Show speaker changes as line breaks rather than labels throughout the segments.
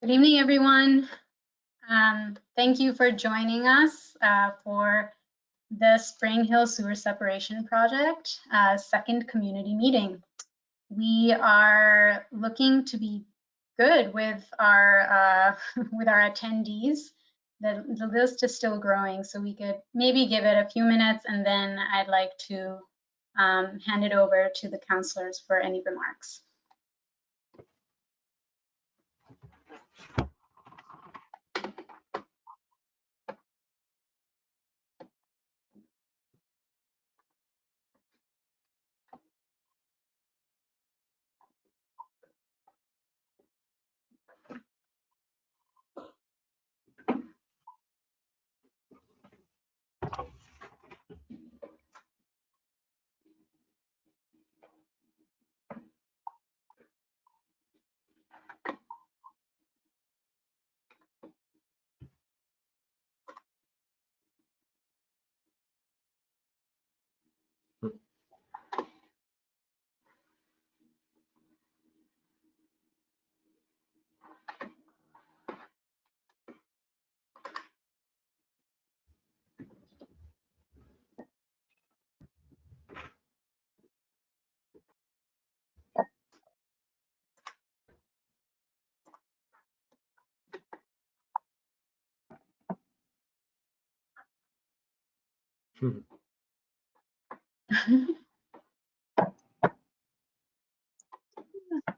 Good evening, everyone. Thank you for joining us for the Spring Hill Sewer Separation Project second community meeting. We are looking to be good with our attendees. The list is still growing, so we could maybe give it a few minutes, and then I'd like to hand it over to the counselors for any remarks.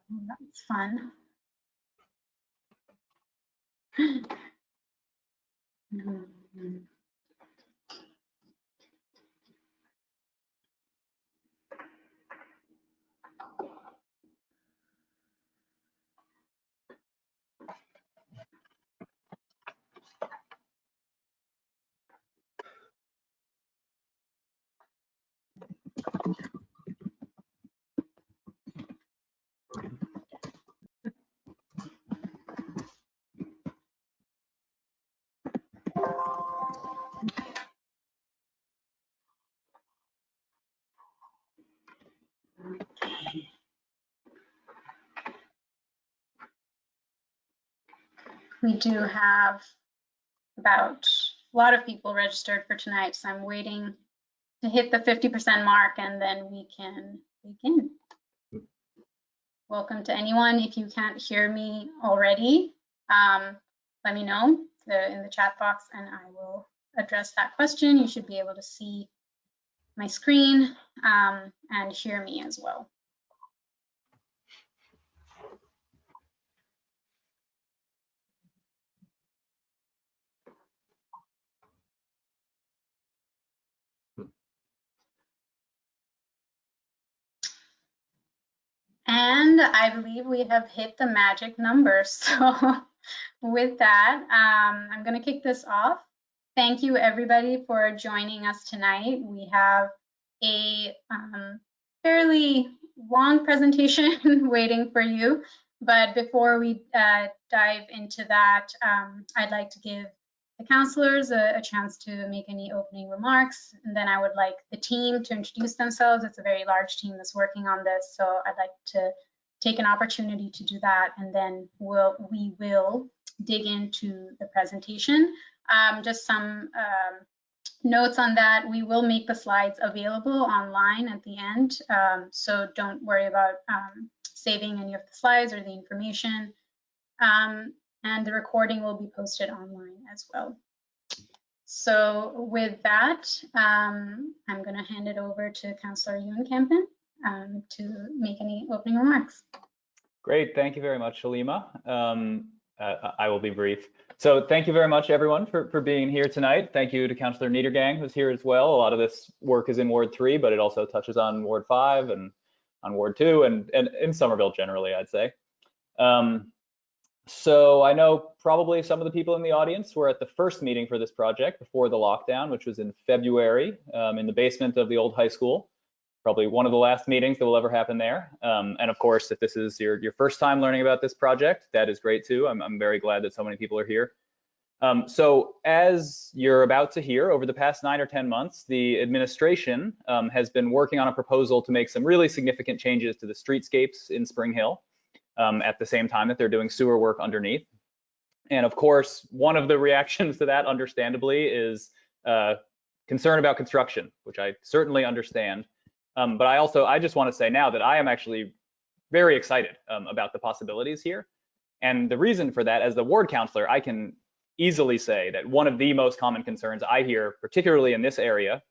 That's fun. We do have about a lot of people registered for tonight, so I'm waiting to hit the 50% mark and then we can begin. Welcome to anyone. If you can't hear me already, let me know in the chat box and I will address that question. You should be able to see my screen and hear me as well. And I believe we have hit the magic number. So with that, I'm going to kick this off. Thank you, everybody, for joining us tonight. We have a fairly long presentation waiting for you. But before we dive into that, I'd like to give the counselors a chance to make any opening remarks. And then I would like the team to introduce themselves. It's a very large team that's working on this. So I'd like to take an opportunity to do that. And then we will dig into the presentation. Just some notes on that. We will make the slides available online at the end. So don't worry about saving any of the slides or the information. And the recording will be posted online as well. So with that, I'm going to hand it over to Councillor Ewan-Kempen to make any opening remarks.
Great, thank you very much, Halima. I will be brief. So thank you very much, everyone, for being here tonight. Thank you to Councillor Niedergang, who's here as well. A lot of this work is in Ward 3, but it also touches on Ward 5 and on Ward 2 and in Somerville generally, I'd say. So I know probably some of the people in the audience were at the first meeting for this project before the lockdown, which was in February in the basement of the old high school. Probably one of the last meetings that will ever happen there. And of course, if this is your first time learning about this project, that is great too. I'm very glad that so many people are here. So as you're about to hear, over the past 9 or 10 months, the administration has been working on a proposal to make some really significant changes to the streetscapes in Spring Hill at the same time that they're doing sewer work underneath. And of course, one of the reactions to that, understandably, is concern about construction, which I certainly understand. But I just want to say now that I am actually very excited about the possibilities here. And the reason for that, as the ward counselor, I can easily say that one of the most common concerns I hear, particularly in this area,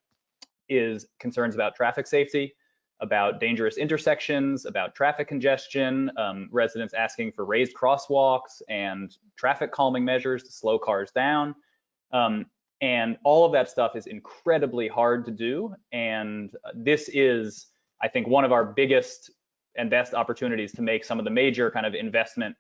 is concerns about traffic safety, about dangerous intersections, about traffic congestion, residents asking for raised crosswalks and traffic calming measures to slow cars down. And all of that stuff is incredibly hard to do. And this is, I think, one of our biggest and best opportunities to make some of the major kind of investment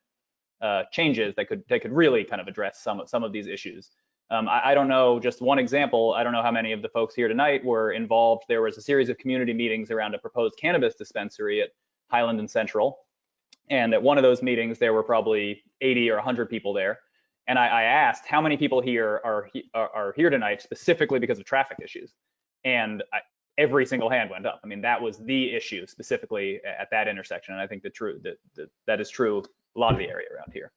changes that could really kind of address some of these issues. I don't know, just one example, I don't know how many of the folks here tonight were involved. There was a series of community meetings around a proposed cannabis dispensary at Highland and Central. And at one of those meetings, there were probably 80 or 100 people there. And I asked how many people here are here tonight specifically because of traffic issues. And every single hand went up. I mean, that was the issue specifically at that intersection. And I think that is true a lot of the area around here.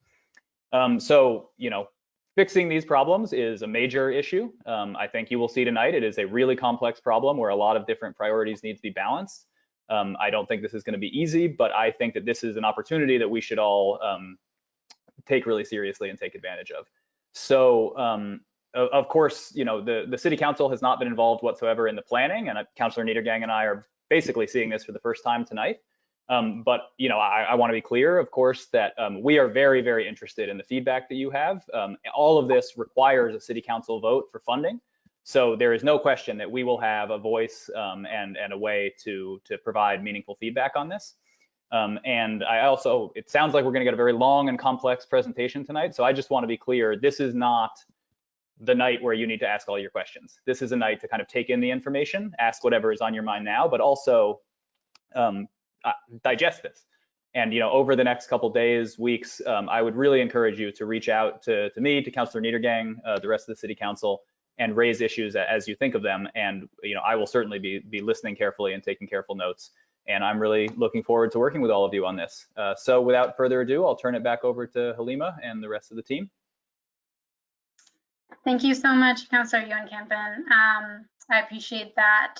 So, you know, fixing these problems is a major issue. I think you will see tonight it is a really complex problem where a lot of different priorities need to be balanced. I don't think this is going to be easy, but I think that this is an opportunity that we should all take really seriously and take advantage of. So, of course, you know, the city council has not been involved whatsoever in the planning, and Councillor Niedergang and I are basically seeing this for the first time tonight. But, you know, I want to be clear, of course, that we are very, very interested in the feedback that you have. All of this requires a city council vote for funding. So there is no question that we will have a voice and a way to provide meaningful feedback on this. And it sounds like we're going to get a very long and complex presentation tonight. So I just want to be clear, this is not the night where you need to ask all your questions. This is a night to kind of take in the information, ask whatever is on your mind now, but also digest this. And, you know, over the next couple days, weeks, I would really encourage you to reach out to me, to Councillor Niedergang, the rest of the city council, and raise issues as you think of them. And, you know, I will certainly be listening carefully and taking careful notes. And I'm really looking forward to working with all of you on this. So without further ado, I'll turn it back over to Halima and the rest of the team.
Thank you so much, Councillor Johan-Kampen. I appreciate that.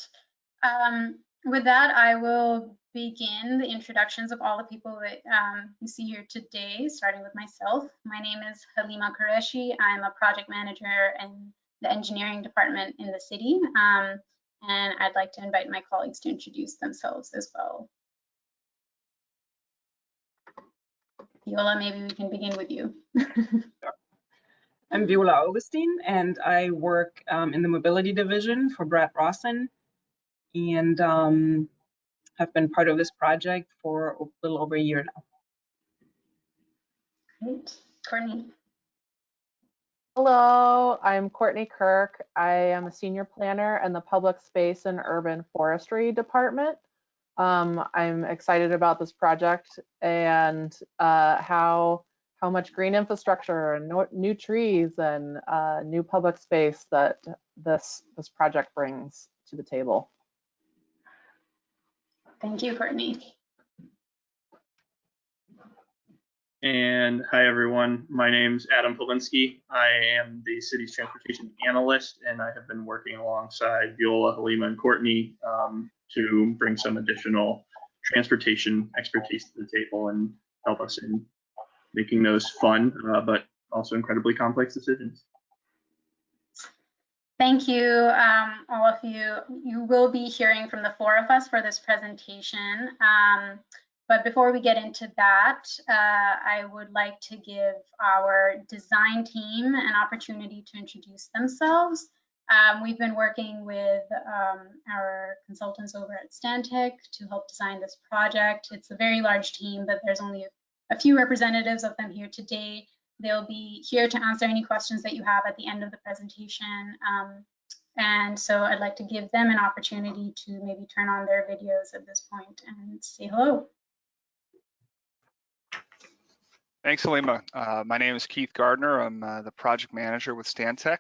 With that, I will begin the introductions of all the people that you see here today, starting with myself. My name is Halima Qureshi. I'm a project manager in the engineering department in the city. And I'd like to invite my colleagues to introduce themselves as well. Viola, maybe we can begin with you.
I'm Viola Augustine, and I work in the mobility division for Brad Rawson, and have been part of this project for a little over a year now.
Great. Courtney.
Hello, I'm Courtney Kirk. I am a senior planner in the Public Space and Urban Forestry Department. I'm excited about this project and how much green infrastructure and new trees and new public space that this project brings to the table.
Thank you, Courtney.
And hi, everyone. My name's Adam Polinsky. I am the city's transportation analyst, and I have been working alongside Viola, Halima, and Courtney to bring some additional transportation expertise to the table and help us in making those fun, but also incredibly complex decisions.
Thank you, all of you. You will be hearing from the four of us for this presentation. But before we get into that, I would like to give our design team an opportunity to introduce themselves. We've been working with our consultants over at Stantec to help design this project. It's a very large team, but there's only a few representatives of them here today. They'll be here to answer any questions that you have at the end of the presentation. And so I'd like to give them an opportunity to maybe turn on their videos at this point and say hello.
Thanks, Halima. My name is Keith Gardner. I'm the project manager with Stantec.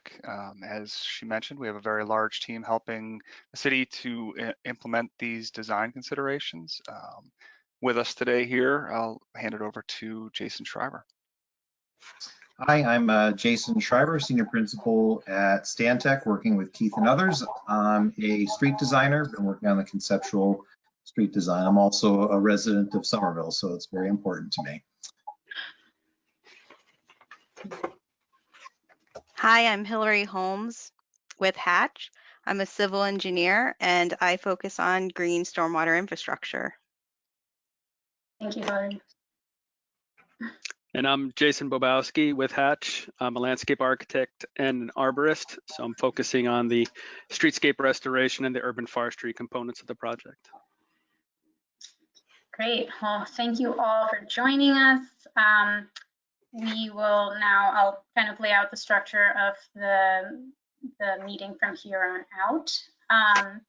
As she mentioned, we have a very large team helping the city to implement these design considerations. With us today here, I'll hand it over to Jason Schreiber.
Hi, I'm Jason Schreiber, Senior Principal at Stantec, working with Keith and others. I'm a street designer, been working on the conceptual street design. I'm also a resident of Somerville, so it's very important to me.
Hi, I'm Hillary Holmes with Hatch. I'm a civil engineer and I focus on green stormwater infrastructure.
Thank you, Hillary.
And I'm Jason Bobowski with Hatch. I'm a landscape architect and an arborist, so I'm focusing on the streetscape restoration and the urban forestry components of the project.
Great. Well, thank you all for joining us. We will now, I'll kind of lay out the structure of the meeting from here on out.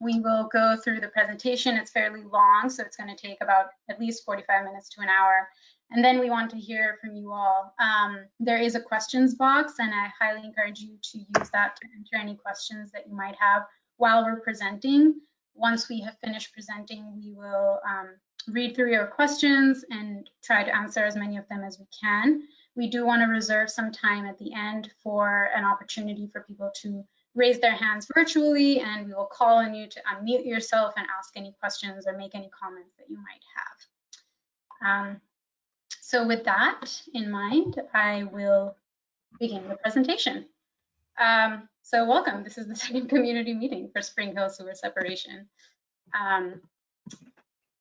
We will go through the presentation. It's fairly long, so it's going to take about at least 45 minutes to an hour. And then we want to hear from you all. There is a questions box, and I highly encourage you to use that to enter any questions that you might have while we're presenting. Once we have finished presenting, we will read through your questions and try to answer as many of them as we can. We do want to reserve some time at the end for an opportunity for people to raise their hands virtually, and we will call on you to unmute yourself and ask any questions or make any comments that you might have. So with that in mind, I will begin the presentation. So welcome, this is the second community meeting for Spring Hill Sewer Separation.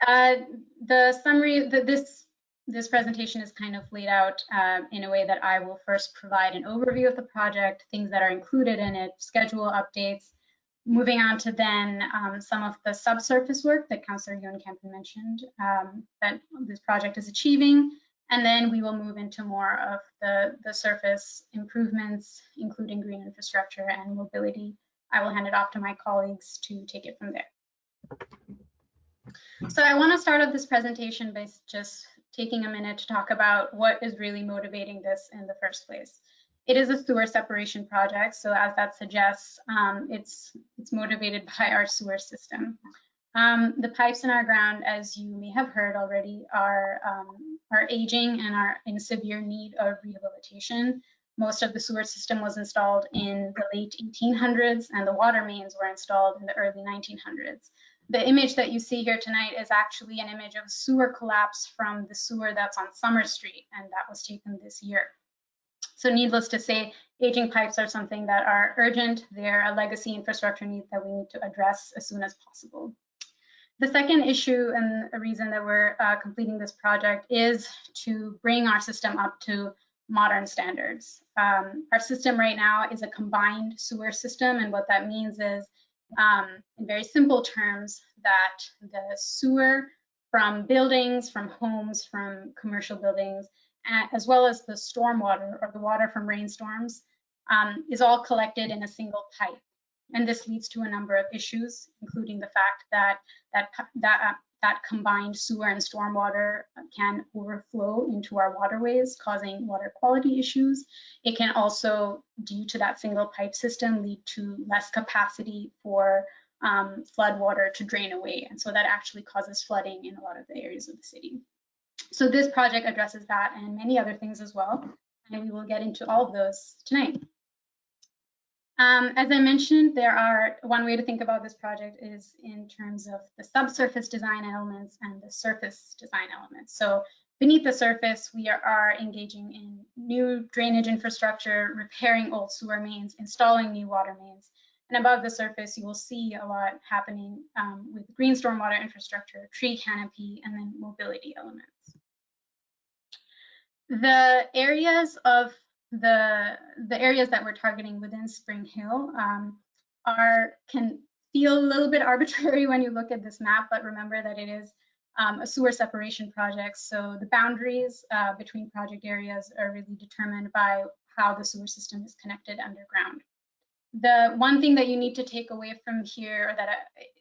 The summary, this presentation is kind of laid out in a way that I will first provide an overview of the project, things that are included in it, schedule updates, moving on to then some of the subsurface work that Councillor Joenkamp mentioned that this project is achieving. And then we will move into more of the surface improvements, including green infrastructure and mobility. I will hand it off to my colleagues to take it from there. So I want to start off this presentation by just taking a minute to talk about what is really motivating this in the first place. It is a sewer separation project, so as that suggests, it's motivated by our sewer system. The pipes in our ground, as you may have heard already, are aging and are in severe need of rehabilitation. Most of the sewer system was installed in the late 1800s, and the water mains were installed in the early 1900s. The image that you see here tonight is actually an image of a sewer collapse from the sewer that's on Summer Street, and that was taken this year. So needless to say, aging pipes are something that are urgent. They're a legacy infrastructure need that we need to address as soon as possible. The second issue and a reason that we're completing this project is to bring our system up to modern standards. Our system right now is a combined sewer system, and what that means is, in very simple terms, that the sewer from buildings, from homes, from commercial buildings, as well as the stormwater or the water from rainstorms is all collected in a single pipe. And this leads to a number of issues, including the fact that combined sewer and stormwater can overflow into our waterways, causing water quality issues. It can also, due to that single pipe system, lead to less capacity for flood water to drain away. And so that actually causes flooding in a lot of the areas of the city. So this project addresses that and many other things as well. And we will get into all of those tonight. As I mentioned, one way to think about this project is in terms of the subsurface design elements and the surface design elements. So beneath the surface, we are engaging in new drainage infrastructure, repairing old sewer mains, installing new water mains. And above the surface, you will see a lot happening with green stormwater infrastructure, tree canopy, and then mobility elements. The areas that we're targeting within Spring Hill can feel a little bit arbitrary when you look at this map, but remember that it is a sewer separation project. So the boundaries between project areas are really determined by how the sewer system is connected underground. The one thing that you need to take away from here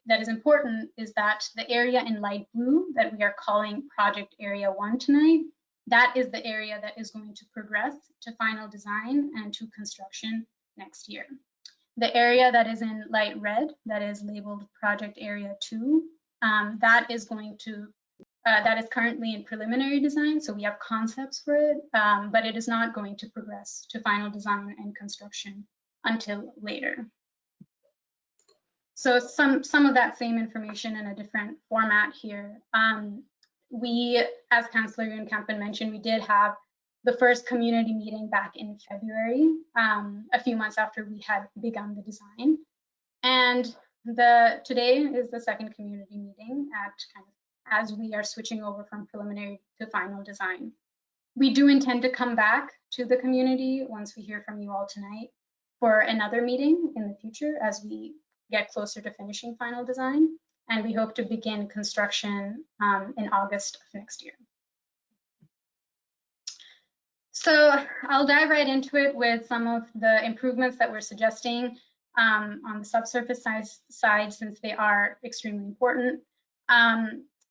that is important is that the area in light blue that we are calling Project Area 1 tonight, that is the area that is going to progress to final design and to construction next year. The area that is in light red, that is labeled Project Area 2, that is going to that is currently in preliminary design, so we have concepts for it, but it is not going to progress to final design and construction until later. So some of that same information in a different format here. We, as Councillor Unkampen mentioned, we did have the first community meeting back in February, a few months after we had begun the design. And today is the second community meeting as we are switching over from preliminary to final design. We do intend to come back to the community once we hear from you all tonight for another meeting in the future as we get closer to finishing final design. And we hope to begin construction in August of next year. So I'll dive right into it with some of the improvements that we're suggesting on the subsurface side, since they are extremely important.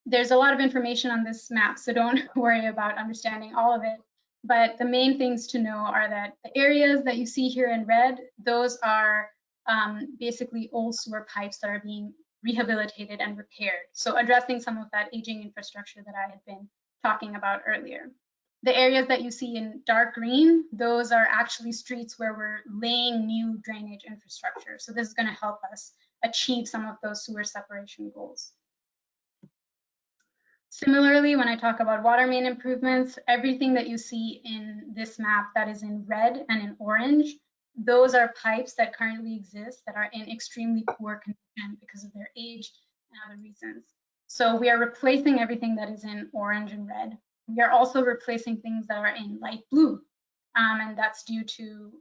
There's a lot of information on this map, so don't worry about understanding all of it. But the main things to know are that the areas that you see here in red, those are basically old sewer pipes that are being rehabilitated and repaired. So addressing some of that aging infrastructure that I had been talking about earlier. The areas that you see in dark green, those are actually streets where we're laying new drainage infrastructure. So this is going to help us achieve some of those sewer separation goals. Similarly, when I talk about water main improvements, everything that you see in this map that is in red and in orange, those are pipes that currently exist that are in extremely poor condition because of their age and other reasons. So we are replacing everything that is in orange and red. We are also replacing things that are in light blue, and that's due to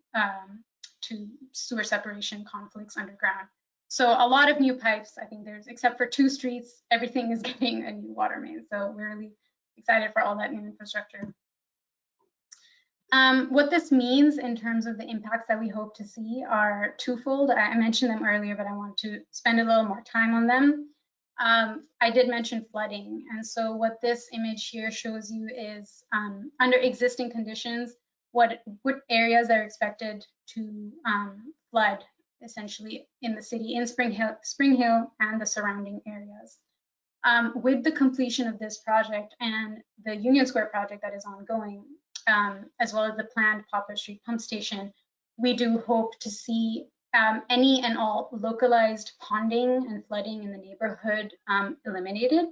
sewer separation conflicts underground. So a lot of new pipes, I think there's, except for 2 streets, everything is getting a new water main. So we're really excited for all that new infrastructure. What this means in terms of the impacts that we hope to see are twofold. I mentioned them earlier, but I want to spend a little more time on them. I did mention flooding. And so what this image here shows you is under existing conditions, what areas are expected to flood essentially in the city, in Spring Hill and the surrounding areas. With the completion of this project and the Union Square project that is ongoing, as well as the planned Poplar Street pump station, we do hope to see any and all localized ponding and flooding in the neighborhood eliminated.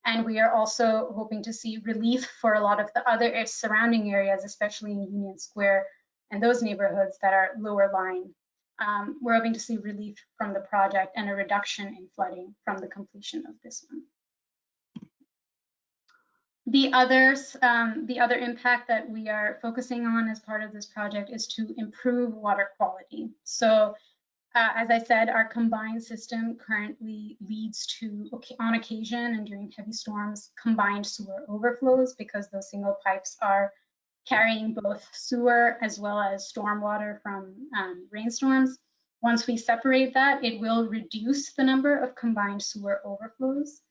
And we are also hoping to see relief for a lot of the other surrounding areas, especially in Union Square and those neighborhoods that are lower lying. We're hoping to see relief from the project and a reduction in flooding from the completion of this one. The other impact that we are focusing on as part of this project is to improve water quality. So as I said, our combined system currently leads to, on occasion and during heavy storms, combined sewer overflows because those single pipes are carrying both sewer as well as stormwater from rainstorms. Once we separate that, it will reduce the number of combined sewer overflows.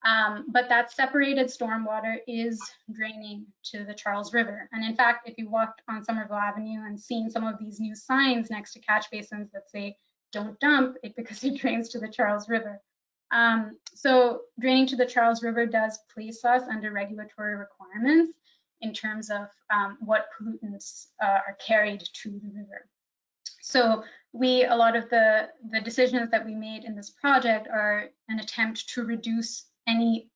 But that separated stormwater is draining to the Charles River. And in fact, if you walked on Somerville Avenue and seen some of these new signs next to catch basins that say, don't dump it because it drains to the Charles River. So draining to the Charles River does place us under regulatory requirements in terms of what pollutants are carried to the river. So a lot of the decisions that we made in this project are an attempt to reduce any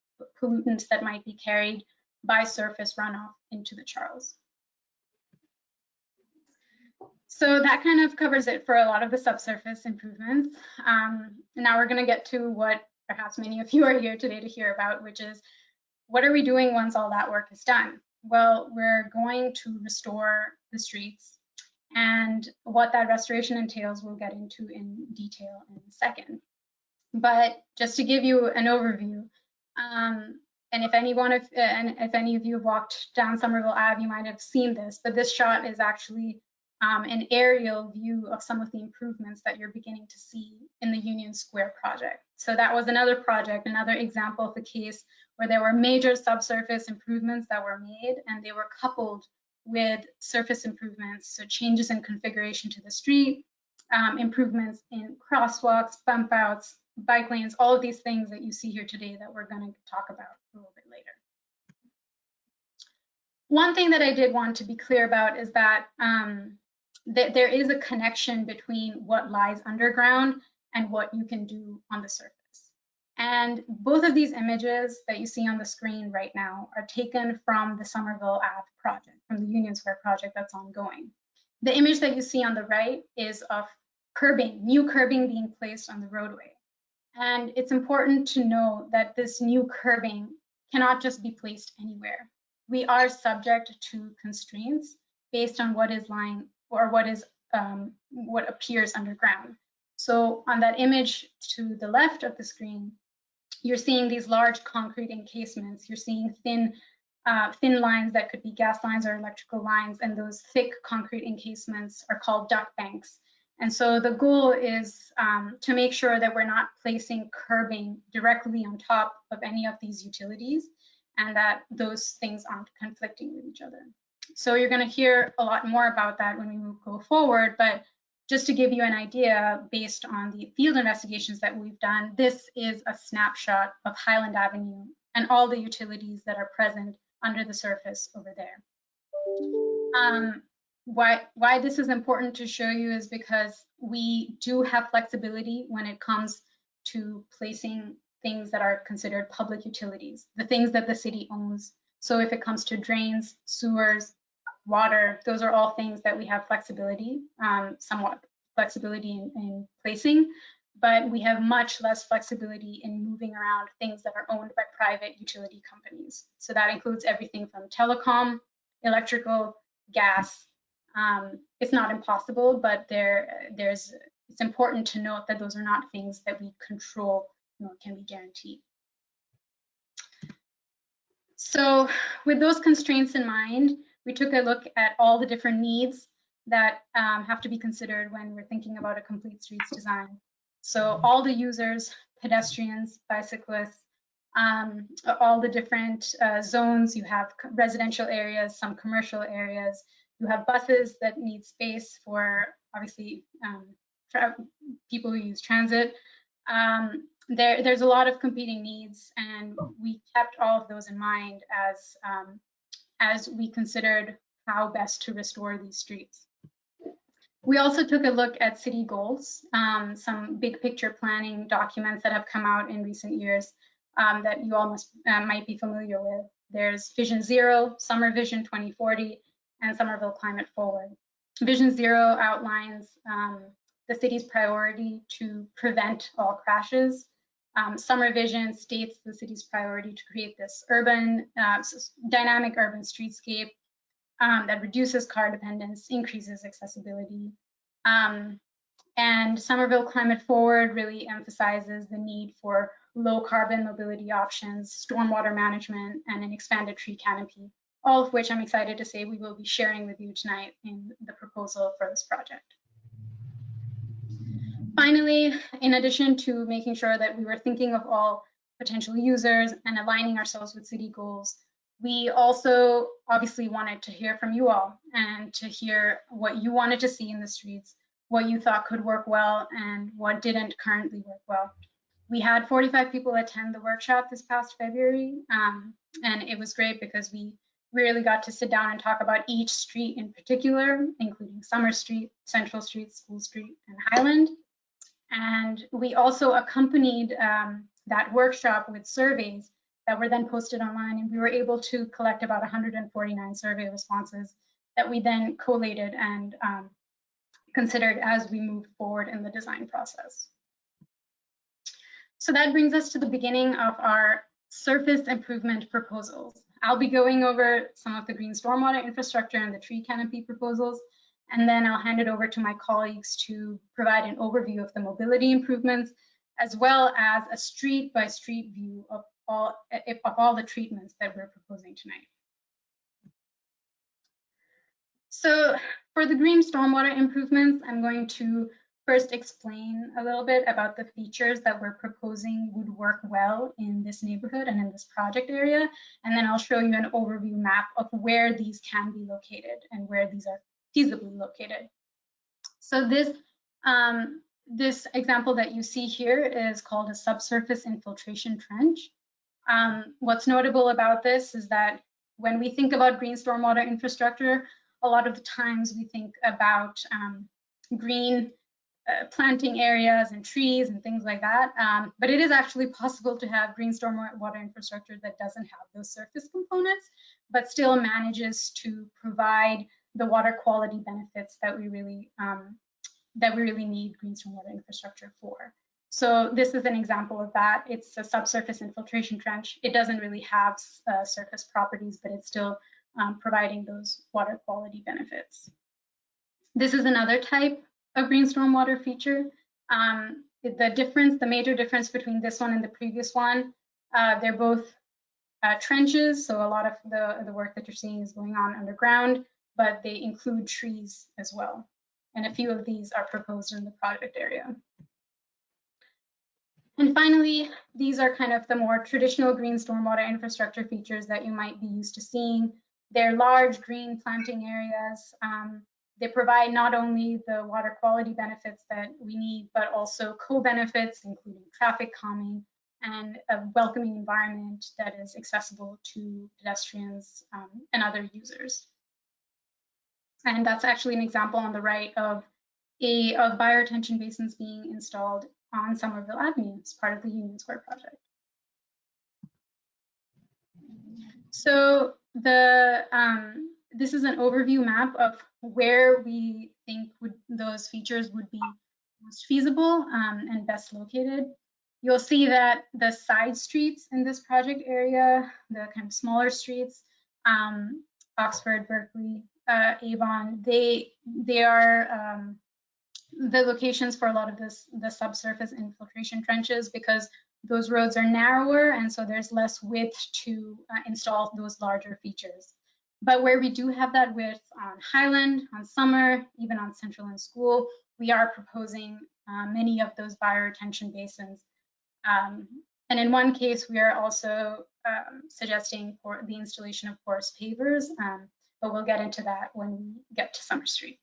pollutants that might be carried by surface runoff into the Charles. So that kind of covers it for a lot of the subsurface improvements. Now we're going to get to what perhaps many of you are here today to hear about, which is what are we doing once all that work is done? Well, we're going to restore the streets, and what that restoration entails we'll get into in detail in a second. But just to give you an overview, and if any of you have walked down Somerville Ave, you might have seen this, but this shot is actually an aerial view of some of the improvements that you're beginning to see in the Union Square project. So that was another project, another example of the case where there were major subsurface improvements that were made, and they were coupled with surface improvements, so changes in configuration to the street, improvements in crosswalks, bump outs, bike lanes, all of these things that you see here today that we're going to talk about a little bit later. One thing that I did want to be clear about is that, that there is a connection between what lies underground and what you can do on the surface. And both of these images that you see on the screen right now are taken from the Somerville Ave project, from the Union Square project that's ongoing. The image that you see on the right is of curbing, new curbing being placed on the roadway. And it's important to know that this new curbing cannot just be placed anywhere. We are subject to constraints based on what is lying or what appears underground. So on that image to the left of the screen, you're seeing these large concrete encasements. You're seeing thin lines that could be gas lines or electrical lines, and those thick concrete encasements are called duct banks. And so the goal is to make sure that we're not placing curbing directly on top of any of these utilities, and that those things aren't conflicting with each other. So you're going to hear a lot more about that when we go forward, but just to give you an idea, based on the field investigations that we've done, this is a snapshot of Highland Avenue and all the utilities that are present under the surface over there. Why this is important to show you is because we do have flexibility when it comes to placing things that are considered public utilities, the things that the city owns. So if it comes to drains, sewers, water, those are all things that we have flexibility, somewhat flexibility in placing, but we have much less flexibility in moving around things that are owned by private utility companies. So that includes everything from telecom, electrical, gas. It's not impossible, but it's important to note that those are not things that we control nor can be guaranteed. So with those constraints in mind, we took a look at all the different needs that have to be considered when we're thinking about a complete streets design. So all the users, pedestrians, bicyclists, all the different zones. You have residential areas, some commercial areas. You have buses that need space for, obviously, people who use transit. There's a lot of competing needs, and we kept all of those in mind as we considered how best to restore these streets. We also took a look at city goals, some big picture planning documents that have come out in recent years that you all might be familiar with. There's Vision Zero, Summer Vision 2040, and Somerville Climate Forward. Vision Zero outlines the city's priority to prevent all crashes. Summer Vision states the city's priority to create this urban, dynamic urban streetscape that reduces car dependence, increases accessibility. And Somerville Climate Forward really emphasizes the need for low carbon mobility options, stormwater management, and an expanded tree canopy, all of which I'm excited to say we will be sharing with you tonight in the proposal for this project. Finally, in addition to making sure that we were thinking of all potential users and aligning ourselves with city goals, we also obviously wanted to hear from you all and to hear what you wanted to see in the streets, what you thought could work well and what didn't currently work well. We had 45 people attend the workshop this past February, and it was great because we really got to sit down and talk about each street in particular, including Summer Street, Central Street, School Street, and Highland. And we also accompanied that workshop with surveys that were then posted online, and we were able to collect about 149 survey responses that we then collated and considered as we moved forward in the design process. So that brings us to the beginning of our surface improvement proposals. I'll be going over some of the green stormwater infrastructure and the tree canopy proposals, and then I'll hand it over to my colleagues to provide an overview of the mobility improvements, as well as a street-by-street view of all the treatments that we're proposing tonight. So for the green stormwater improvements, I'm going to first explain a little bit about the features that we're proposing would work well in this neighborhood and in this project area. And then I'll show you an overview map of where these can be located and where these are feasibly located. So this This example that you see here is called a subsurface infiltration trench. What's notable about this is that when we think about green stormwater infrastructure, a lot of the times we think about green planting areas and trees and things like that. But it is actually possible to have green stormwater infrastructure that doesn't have those surface components, but still manages to provide the water quality benefits that we really need green stormwater infrastructure for. So this is an example of that. It's a subsurface infiltration trench. It doesn't really have surface properties, but it's still providing those water quality benefits. This is another type of green stormwater feature. The major difference between this one and the previous one, they're both trenches, so a lot of the work that you're seeing is going on underground, but they include trees as well. And a few of these are proposed in the project area. And finally, these are kind of the more traditional green stormwater infrastructure features that you might be used to seeing. They're large green planting areas. They provide not only the water quality benefits that we need, but also co-benefits, including traffic calming and a welcoming environment that is accessible to pedestrians and other users. And that's actually an example on the right of bioretention basins being installed on Somerville Avenue as part of the Union Square project. So this is an overview map of where we think those features would be most feasible and best located. You'll see that the side streets in this project area, the kind of smaller streets, Oxford, Berkeley, Avon, they are the locations for a lot of the subsurface infiltration trenches, because those roads are narrower and so there's less width to install those larger features. But where we do have that width on Highland, on Summer, even on Central and School, we are proposing many of those bioretention basins. And in one case, we are also suggesting for the installation of porous pavers, but we'll get into that when we get to Summer Street.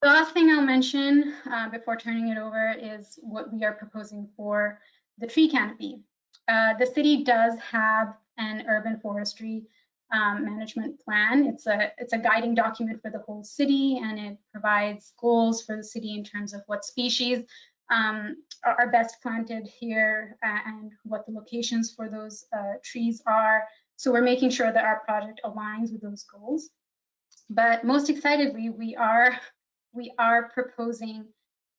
The last thing I'll mention before turning it over is what we are proposing for the tree canopy. The city does have an urban forestry management plan. It's a guiding document for the whole city, and it provides goals for the city in terms of what species are best planted here and what the locations for those trees are. So we're making sure that our project aligns with those goals. But most excitedly, we are proposing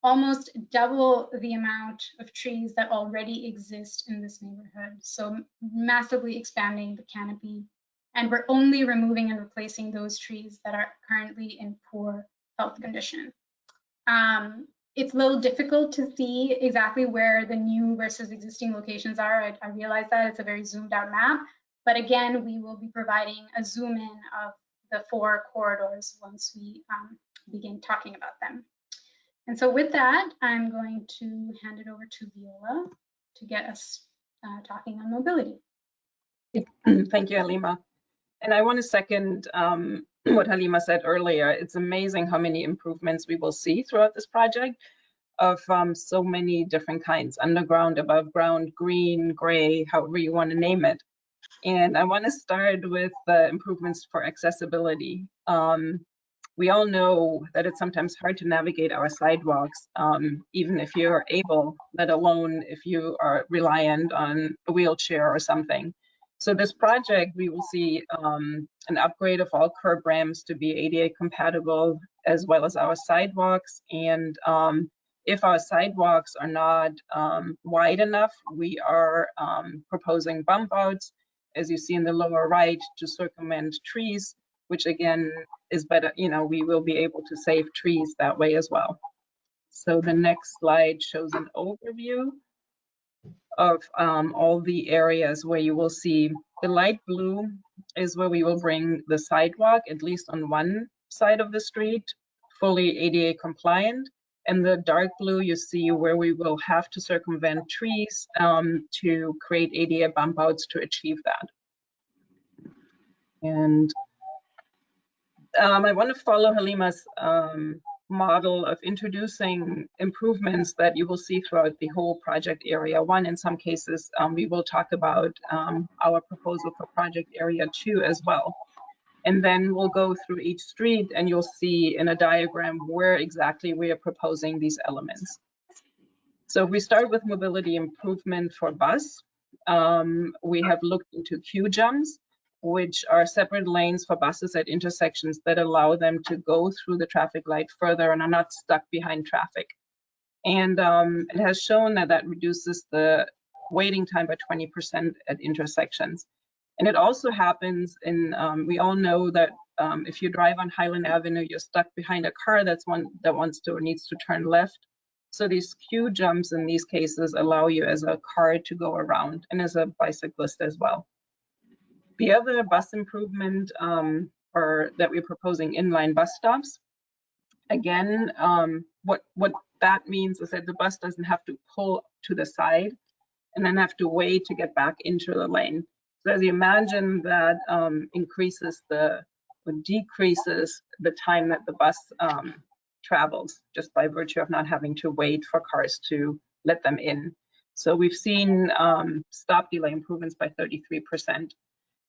almost double the amount of trees that already exist in this neighborhood. So massively expanding the canopy. And we're only removing and replacing those trees that are currently in poor health condition. It's a little difficult to see exactly where the new versus existing locations are. I realize that it's a very zoomed out map, but again, we will be providing a zoom in of the 4 corridors once we begin talking about them. And so with that, I'm going to hand it over to Viola to get us talking on mobility.
Thank you, Halima. And I want to second what Halima said earlier. It's amazing how many improvements we will see throughout this project of so many different kinds: underground, above ground, green, gray, however you want to name it. And I want to start with the improvements for accessibility. We all know that it's sometimes hard to navigate our sidewalks, even if you're able, let alone if you are reliant on a wheelchair or something. So this project, we will see an upgrade of all curb ramps to be ADA compatible, as well as our sidewalks. And if our sidewalks are not wide enough, we are proposing bump outs, as you see in the lower right, to circumvent trees, which again is better. You know, we will be able to save trees that way as well. So the next slide shows an overview of all the areas where you will see the light blue is where we will bring the sidewalk, at least on one side of the street, fully ADA compliant. And the dark blue, you see where we will have to circumvent trees to create ADA bump outs to achieve that. And I want to follow Halima's model of introducing improvements that you will see throughout the whole project area 1. In some cases, we will talk about our proposal for project area 2 as well. And then we'll go through each street and you'll see in a diagram where exactly we are proposing these elements. So if we start with mobility improvement for bus, we have looked into queue jumps, which are separate lanes for buses at intersections that allow them to go through the traffic light further and are not stuck behind traffic. And it has shown that that reduces the waiting time by 20% at intersections. And it also happens in, we all know that if you drive on Highland Avenue, you're stuck behind a car that wants to or needs to turn left. So these queue jumps in these cases allow you as a car to go around and as a bicyclist as well. The other bus improvement that we're proposing inline bus stops. Again, what that means is that the bus doesn't have to pull to the side and then have to wait to get back into the lane. So as you imagine, that decreases the time that the bus travels just by virtue of not having to wait for cars to let them in. So we've seen stop delay improvements by 33%.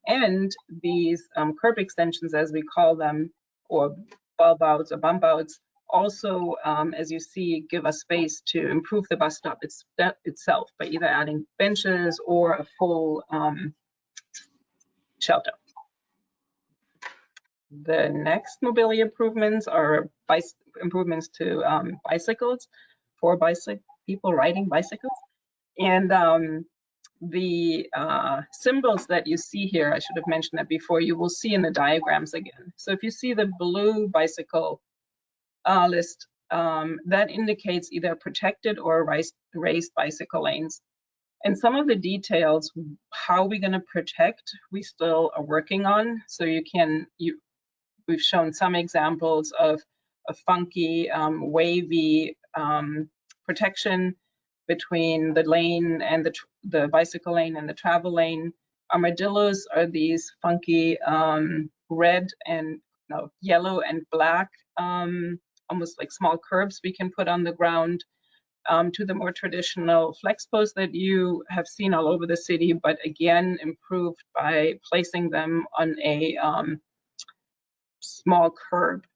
And these curb extensions, as we call them, or bulb outs or bump outs, also, as you see, give us space to improve the bus stop itself by either adding benches or a full shelter. The next mobility improvements are improvements to bicycles for people riding bicycles. And the symbols that you see here, I should have mentioned that before, you will see in the diagrams again. So if you see the blue bicycle list, that indicates either protected or raised bicycle lanes. And some of the details, how we're going to protect, we still are working on. So we've shown some examples of a funky, wavy protection between the lane and the bicycle lane and the travel lane. Armadillos are these funky red and yellow and black, almost like small curbs we can put on the ground, to the more traditional flex posts that you have seen all over the city, but again improved by placing them on a small curb.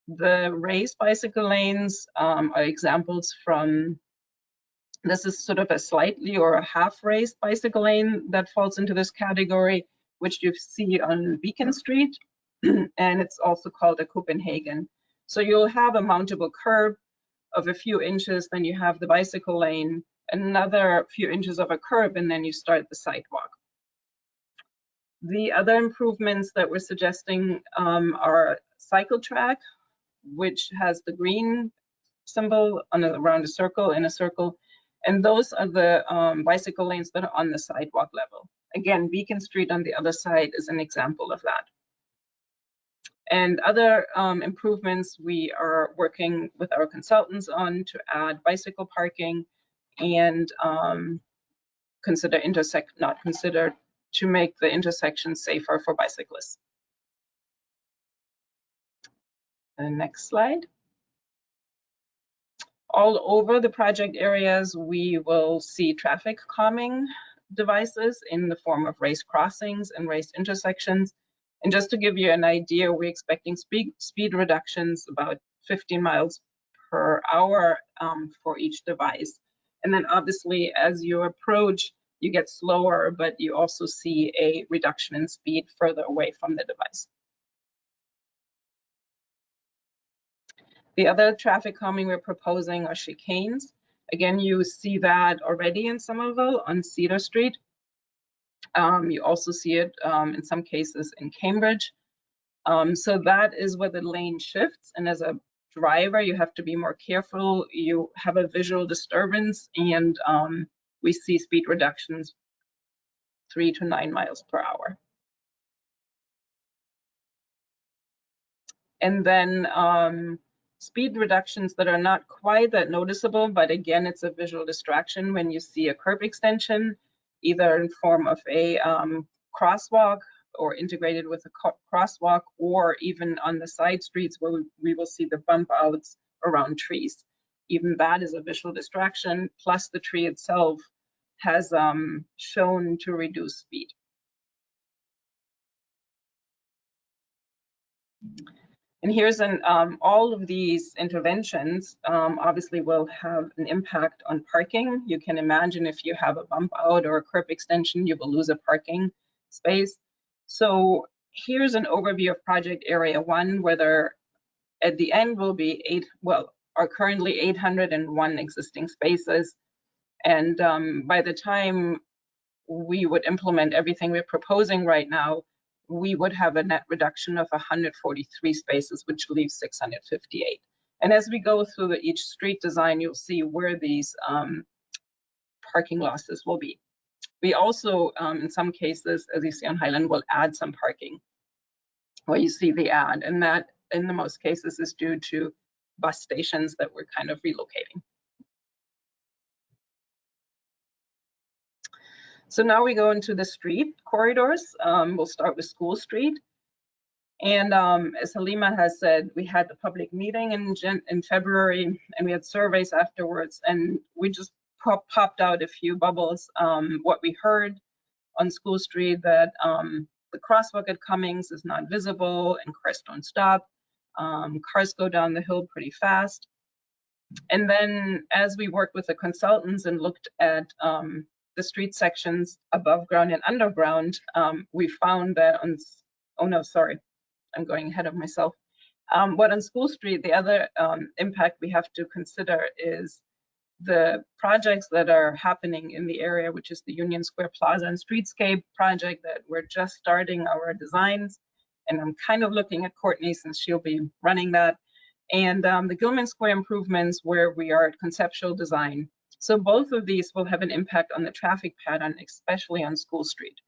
The raised bicycle lanes are examples from, this is sort of a slightly or a half raised bicycle lane that falls into this category, which you see on Beacon Street, and it's also called a Copenhagen. So you'll have a mountable curb of a few inches, then you have the bicycle lane, another few inches of a curb, and then you start the sidewalk. The other improvements that we're suggesting are cycle track, which has the green symbol around a circle, in a circle, and those are the bicycle lanes that are on the sidewalk level. Again, Beacon Street on the other side is an example of that. And other improvements we are working with our consultants on to add bicycle parking and to make the intersection safer for bicyclists. And next slide. All over the project areas, we will see traffic calming devices in the form of raised crossings and raised intersections. And just to give you an idea, we're expecting speed reductions about 15 miles per hour for each device. And then obviously, as you approach, you get slower, but you also see a reduction in speed further away from the device. The other traffic calming we're proposing are chicanes. Again, you see that already in Somerville on Cedar Street. You also see it in some cases in Cambridge. So that is where the lane shifts, and as a driver, you have to be more careful. You have a visual disturbance, and we see speed reductions 3 to 9 miles per hour. And then speed reductions that are not quite that noticeable, but again, it's a visual distraction when you see a curb extension, either in form of a crosswalk or integrated with a crosswalk, or even on the side streets where we will see the bump outs around trees. Even that is a visual distraction, plus the tree itself has shown to reduce speed. And here's all of these interventions obviously will have an impact on parking. You can imagine if you have a bump out or a curb extension, you will lose a parking space. So here's an overview of project area 1, where there at the end will be are currently 801 existing spaces. And by the time we would implement everything we're proposing right now, we would have a net reduction of 143 spaces, which leaves 658. And as we go through each street design, you'll see where these parking losses will be. We also, in some cases, as you see on Highland, will add some parking where you see the ad, and that in the most cases is due to bus stations that we're kind of relocating. So now we go into the street corridors. We'll start with School Street. And as Halima has said, we had the public meeting in February, and we had surveys afterwards, and we just popped out a few bubbles. What we heard on School Street, that the crosswalk at Cummings is not visible and cars don't stop. Cars go down the hill pretty fast. And then as we worked with the consultants and looked at the street sections above ground and underground, we found that on, oh no, sorry, I'm going ahead of myself. But on School Street, the other impact we have to consider is the projects that are happening in the area, which is the Union Square Plaza and Streetscape project that we're just starting our designs. And I'm kind of looking at Courtney since she'll be running that. And the Gilman Square improvements where we are at conceptual design. So both of these will have an impact on the traffic pattern, especially on School Street.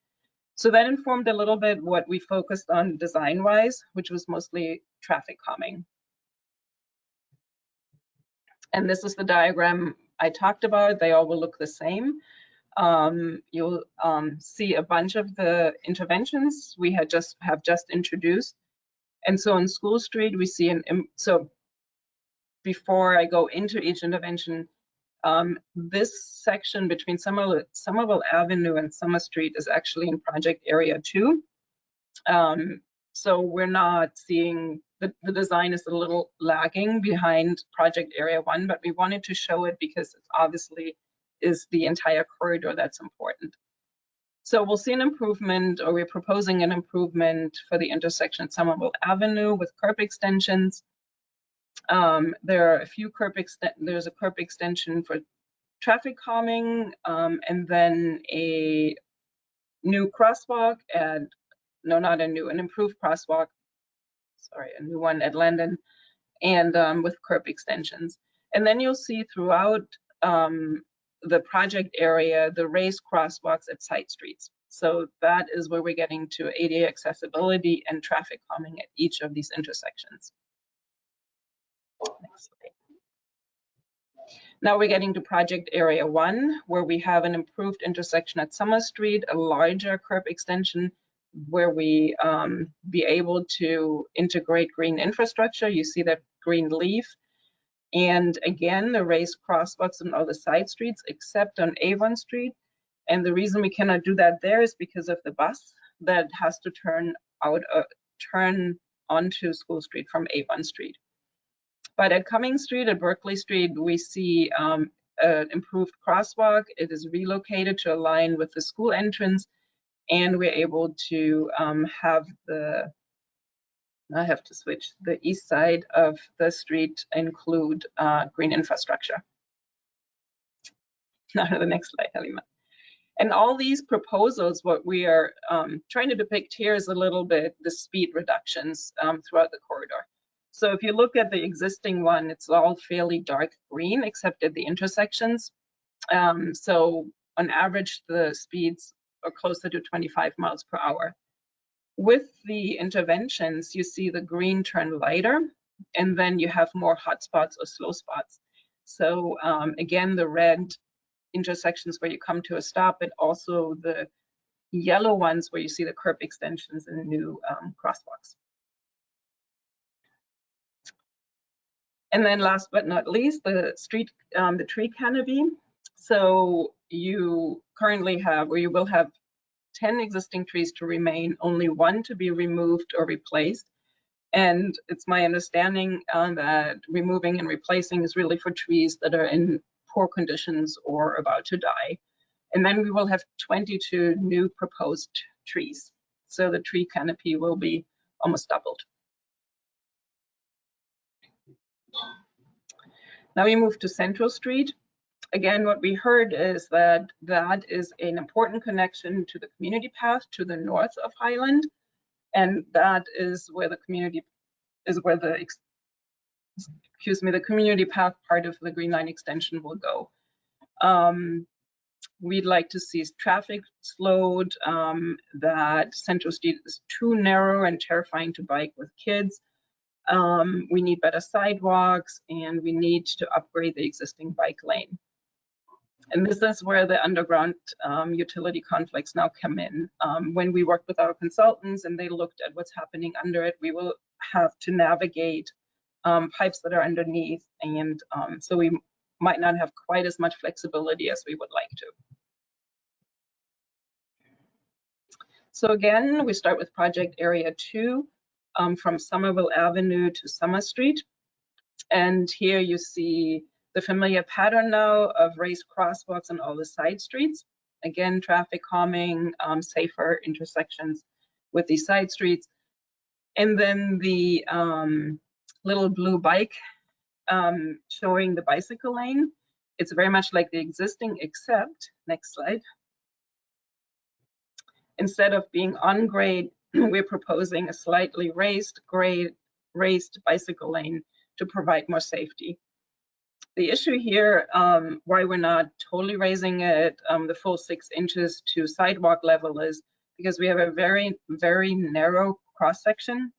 So that informed a little bit what we focused on design-wise, which was mostly traffic calming. And this is the diagram I talked about. They all will look the same. You'll see a bunch of the interventions we have just introduced. And so on School Street, we see so before I go into each intervention, this section between Somerville Avenue and Summer Street is actually in project area 2. So we're not seeing, the design is a little lagging behind project area 1, but we wanted to show it because it obviously is the entire corridor that's important. So we'll see an improvement, or we're proposing an improvement for the intersection at Somerville Avenue with curb extensions. There are a few there's a curb extension for traffic calming, and then a new crosswalk and no, not a new, an improved crosswalk, sorry, a new one at Landon, and with curb extensions. And then you'll see throughout the project area, the raised crosswalks at side streets. So that is where we're getting to ADA accessibility and traffic calming at each of these intersections. Next slide. Now we're getting to project area 1, where we have an improved intersection at Summer Street, a larger curb extension where we be able to integrate green infrastructure. You see that green leaf. And again, the raised crosswalks on all the side streets except on Avon Street. And the reason we cannot do that there is because of the bus that has to turn onto School Street from Avon Street. But at Cummings Street, at Berkeley Street, we see an improved crosswalk. It is relocated to align with the school entrance, and we're able to have the, I have to switch, the east side of the street include green infrastructure. Now to the next slide, Halima. And all these proposals, what we are trying to depict here is a little bit the speed reductions throughout the corridor. So if you look at the existing one, it's all fairly dark green except at the intersections. So on average, the speeds are closer to 25 miles per hour. With the interventions, you see the green turn lighter, and then you have more hot spots or slow spots. So again, the red intersections where you come to a stop, and also the yellow ones where you see the curb extensions and new crosswalks. And then last but not least, the tree canopy. So you currently have, or you will have 10 existing trees to remain, only 1 to be removed or replaced. And it's my understanding that removing and replacing is really for trees that are in poor conditions or about to die. And then we will have 22 new proposed trees. So the tree canopy will be almost doubled. Now we move to Central Street. Again, what we heard is that that is an important connection to the community path to the north of Highland. And that is where the community path part of the Green Line extension will go. We'd like to see traffic slowed, that Central Street is too narrow and terrifying to bike with kids. We need better sidewalks, and we need to upgrade the existing bike lane. And this is where the underground utility conflicts now come in. When we worked with our consultants and they looked at what's happening under it, we will have to navigate pipes that are underneath, and so we might not have quite as much flexibility as we would like to. So again, we start with project area 2 from Somerville Avenue to Summer Street. And here you see the familiar pattern now of raised crosswalks on all the side streets. Again, traffic calming, safer intersections with these side streets. And then the little blue bike showing the bicycle lane. It's very much like the existing, except, next slide. Instead of being on grade, we're proposing a slightly raised bicycle lane to provide more safety. The issue here, why we're not totally raising it the full 6 inches to sidewalk level, is because we have a very, very narrow cross section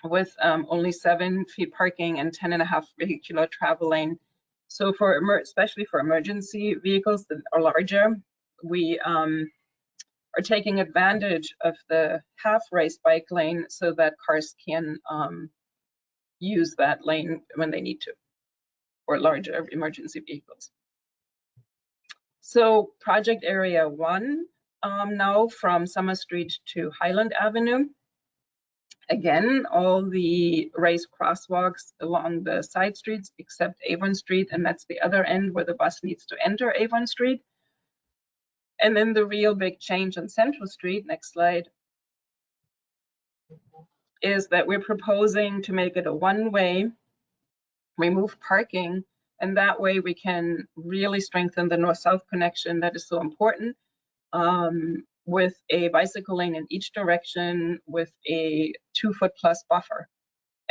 with only 7 feet parking and 10.5 vehicular travel lane. So especially for emergency vehicles that are larger, we are taking advantage of the half-raised bike lane so that cars can use that lane when they need to, or larger emergency vehicles. So project area 1 now from Summer Street to Highland Avenue. Again, all the raised crosswalks along the side streets except Avon Street, and that's the other end where the bus needs to enter Avon Street. And then the real big change on Central Street, next slide, is that we're proposing to make it a one-way, remove parking, and that way we can really strengthen the north-south connection that is so important, with a bicycle lane in each direction with a 2-foot plus buffer.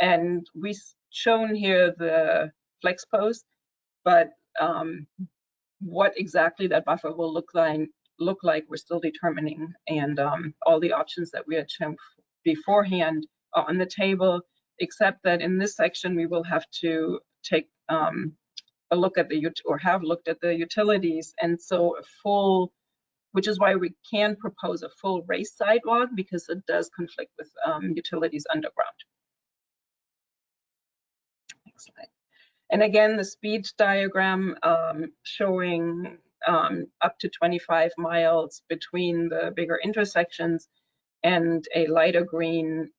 And we've shown here the flex post, but what exactly that buffer will look like we're still determining, and all the options that we had shown beforehand are on the table, except that in this section we will have to take a look at have looked at the utilities, and so a full, which is why we can propose a full race sidewalk, because it does conflict with utilities underground. Next slide. And again, the speed diagram showing up to 25 miles between the bigger intersections, and a lighter green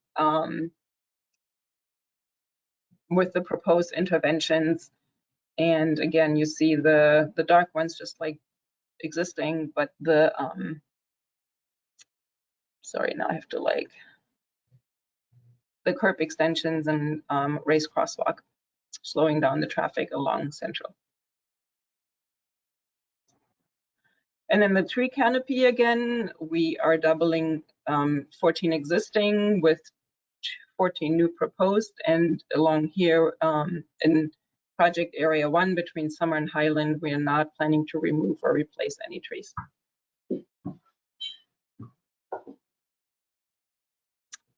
with the proposed interventions. And again, you see the dark ones just like existing, but the sorry, now I have to like the curb extensions and raised crosswalk, slowing down the traffic along Central. And then the tree canopy, again, we are doubling 14 existing with 14 new proposed, and along here in project area 1 between Summer and Highland, we are not planning to remove or replace any trees.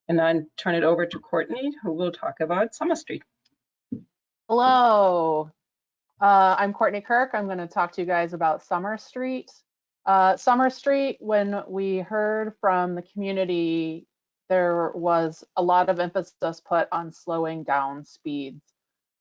And I'll turn it over to Courtney, who will talk about Summer Street.
Hello, I'm Courtney Kirk. I'm going to talk to you guys about Summer Street. Summer Street, when we heard from the community, there was a lot of emphasis put on slowing down speeds.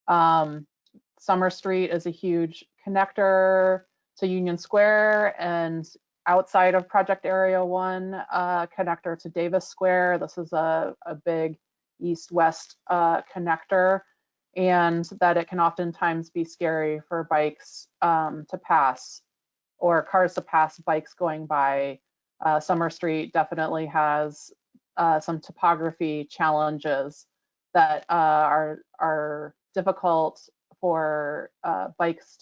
Summer Street is a huge connector to Union Square, and outside of Project Area 1, connector to Davis Square. This is a big east-west connector, and that it can oftentimes be scary for bikes to pass, or cars to pass bikes going by. Summer Street definitely has some topography challenges that are difficult for bikes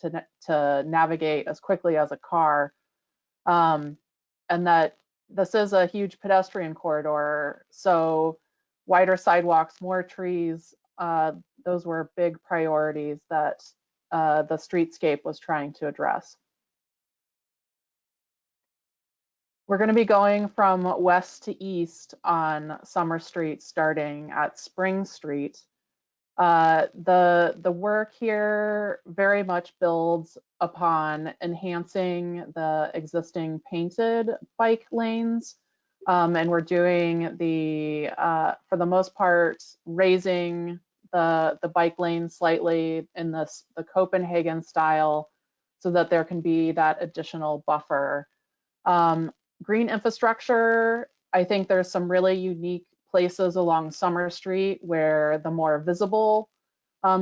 to navigate as quickly as a car, and that this is a huge pedestrian corridor. So wider sidewalks, more trees, those were big priorities that the streetscape was trying to address. We're going to be going from west to east on Summer Street, starting at Spring Street. The work here very much builds upon enhancing the existing painted bike lanes. And we're doing the, for the most part, raising the bike lane slightly in the Copenhagen style so that there can be that additional buffer. Green infrastructure, I think there's some really unique places along Summer Street where the more visible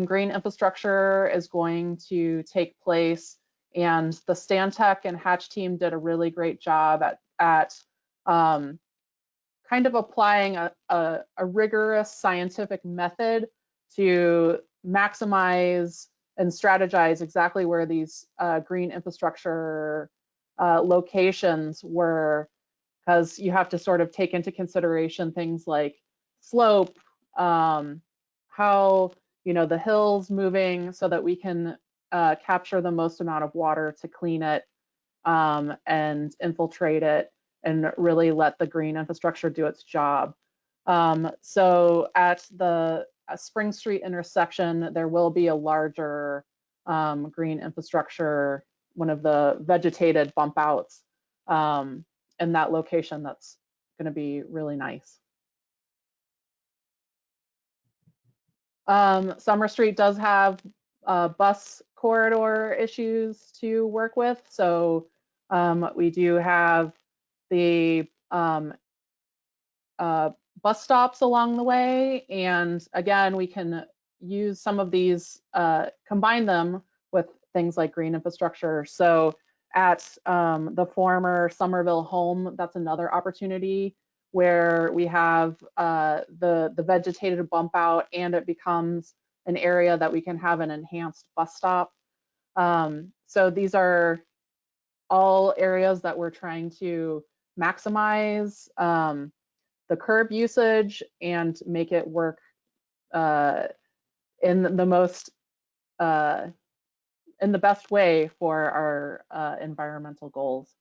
green infrastructure is going to take place. And the Stantec and Hatch team did a really great job at kind of applying a rigorous scientific method to maximize and strategize exactly where these green infrastructure locations were, because you have to sort of take into consideration things like slope, how the hills moving so that we can capture the most amount of water to clean it and infiltrate it and really let the green infrastructure do its job. So at the Spring Street intersection, there will be a larger green infrastructure, one of the vegetated bump outs in that location. That's going to be really nice. Summer Street does have bus corridor issues to work with. So we do have the bus stops along the way. And again, we can use some of these, combine them with things like green infrastructure. So at the former Somerville home, that's another opportunity where we have the vegetated bump out, and it becomes an area that we can have an enhanced bus stop. So these are all areas that we're trying to maximize the curb usage and make it work in the most in the best way for our environmental goals.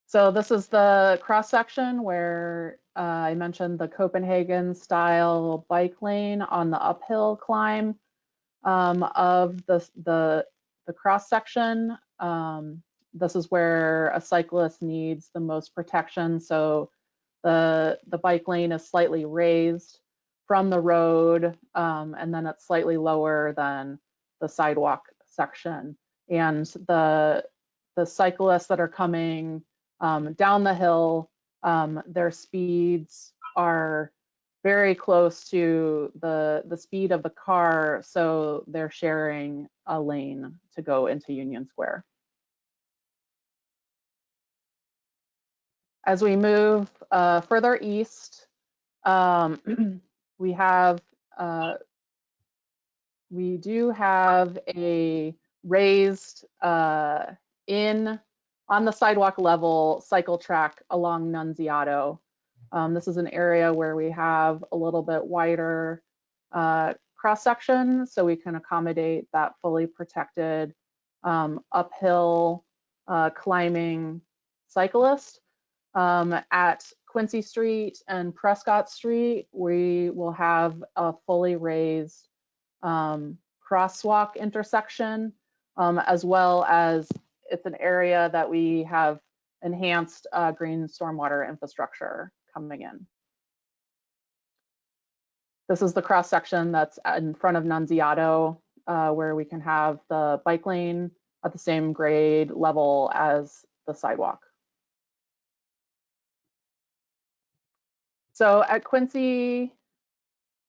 So this is the cross section where I mentioned the Copenhagen style bike lane on the uphill climb of the cross section. This is where a cyclist needs the most protection. So the bike lane is slightly raised from the road, and then it's slightly lower than the sidewalk section. And the cyclists that are coming down the hill, their speeds are very close to the speed of the car, so they're sharing a lane to go into Union Square. As we move further east, we do have a raised on the sidewalk level cycle track along Nunziato. This is an area where we have a little bit wider cross section, so we can accommodate that fully protected uphill climbing cyclist. At Quincy Street and Prescott Street, we will have a fully raised crosswalk intersection as well as it's an area that we have enhanced green stormwater infrastructure coming in. This is the cross section that's in front of Nunziato, where we can have the bike lane at the same grade level as the sidewalk. So at Quincy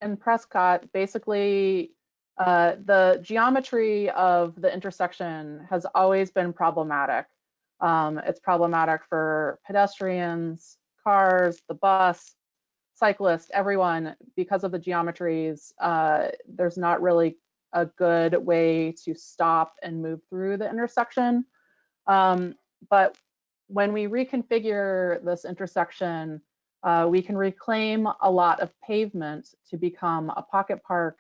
and Prescott, basically the geometry of the intersection has always been problematic. It's problematic for pedestrians, cars, the bus, cyclists, everyone, because of the geometries. There's not really a good way to stop and move through the intersection. But when we reconfigure this intersection, we can reclaim a lot of pavement to become a pocket park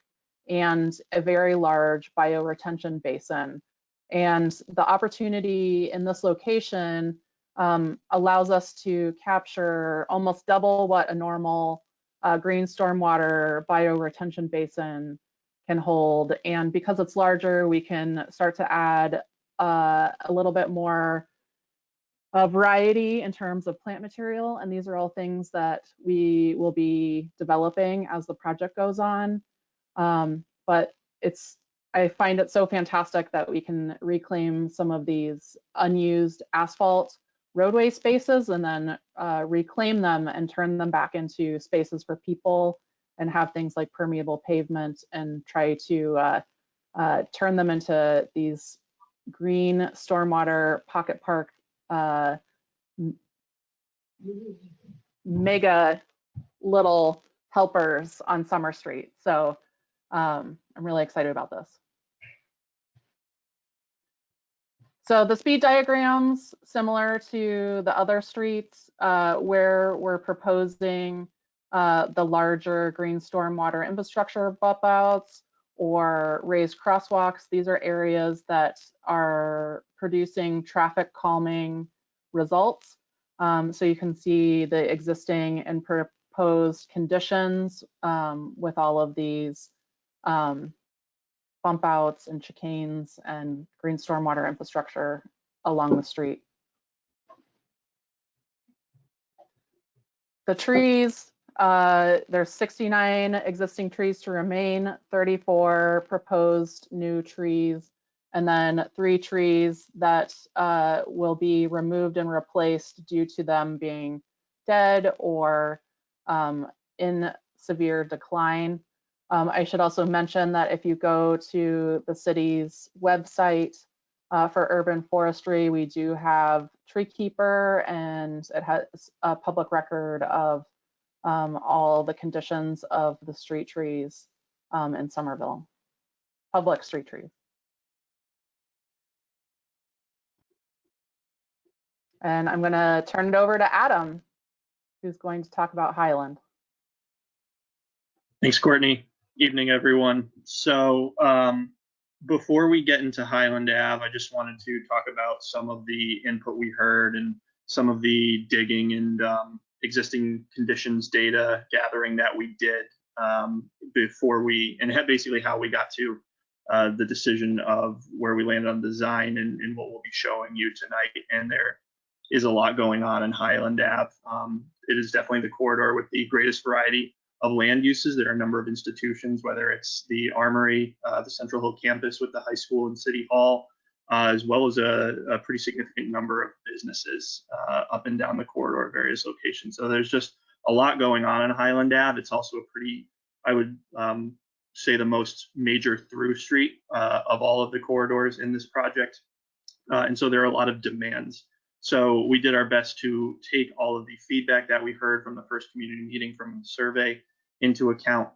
and a very large bioretention basin. And the opportunity in this location allows us to capture almost double what a normal green stormwater bioretention basin can hold. And because it's larger, we can start to add a little bit more variety in terms of plant material. And these are all things that we will be developing as the project goes on. But I find it so fantastic that we can reclaim some of these unused asphalt roadway spaces and then reclaim them and turn them back into spaces for people and have things like permeable pavement and try to turn them into these green stormwater pocket park mega little helpers on Summer Street. So I'm really excited about this. So the speed diagrams, similar to the other streets where we're proposing the larger green stormwater infrastructure bump outs or raised crosswalks. These are areas that are producing traffic calming results. So you can see the existing and proposed conditions with all of these bump outs and chicanes and green stormwater infrastructure along the street. The trees, there's 69 existing trees to remain, 34 proposed new trees, and then 3 trees that will be removed and replaced due to them being dead or in severe decline. I should also mention that if you go to the city's website for urban forestry, we do have Tree Keeper, and it has a public record of all the conditions of the street trees in Somerville, public street trees. And I'm going to turn it over to Adam, who's going to talk about Highland.
Thanks, Courtney. Evening, everyone. So before we get into Highland Ave, I just wanted to talk about some of the input we heard and some of the digging and existing conditions data gathering that we did before basically how we got to the decision of where we landed on design and what we'll be showing you tonight. And there is a lot going on in Highland Ave. It is definitely the corridor with the greatest variety of land uses. There are a number of institutions, whether it's the Armory, the Central Hill campus with the high school and City Hall, as well as a pretty significant number of businesses up and down the corridor at various locations. So there's just a lot going on in Highland Ave. It's also a pretty, I would say, the most major through street of all of the corridors in this project. And so there are a lot of demands. So we did our best to take all of the feedback that we heard from the first community meeting from the survey into account.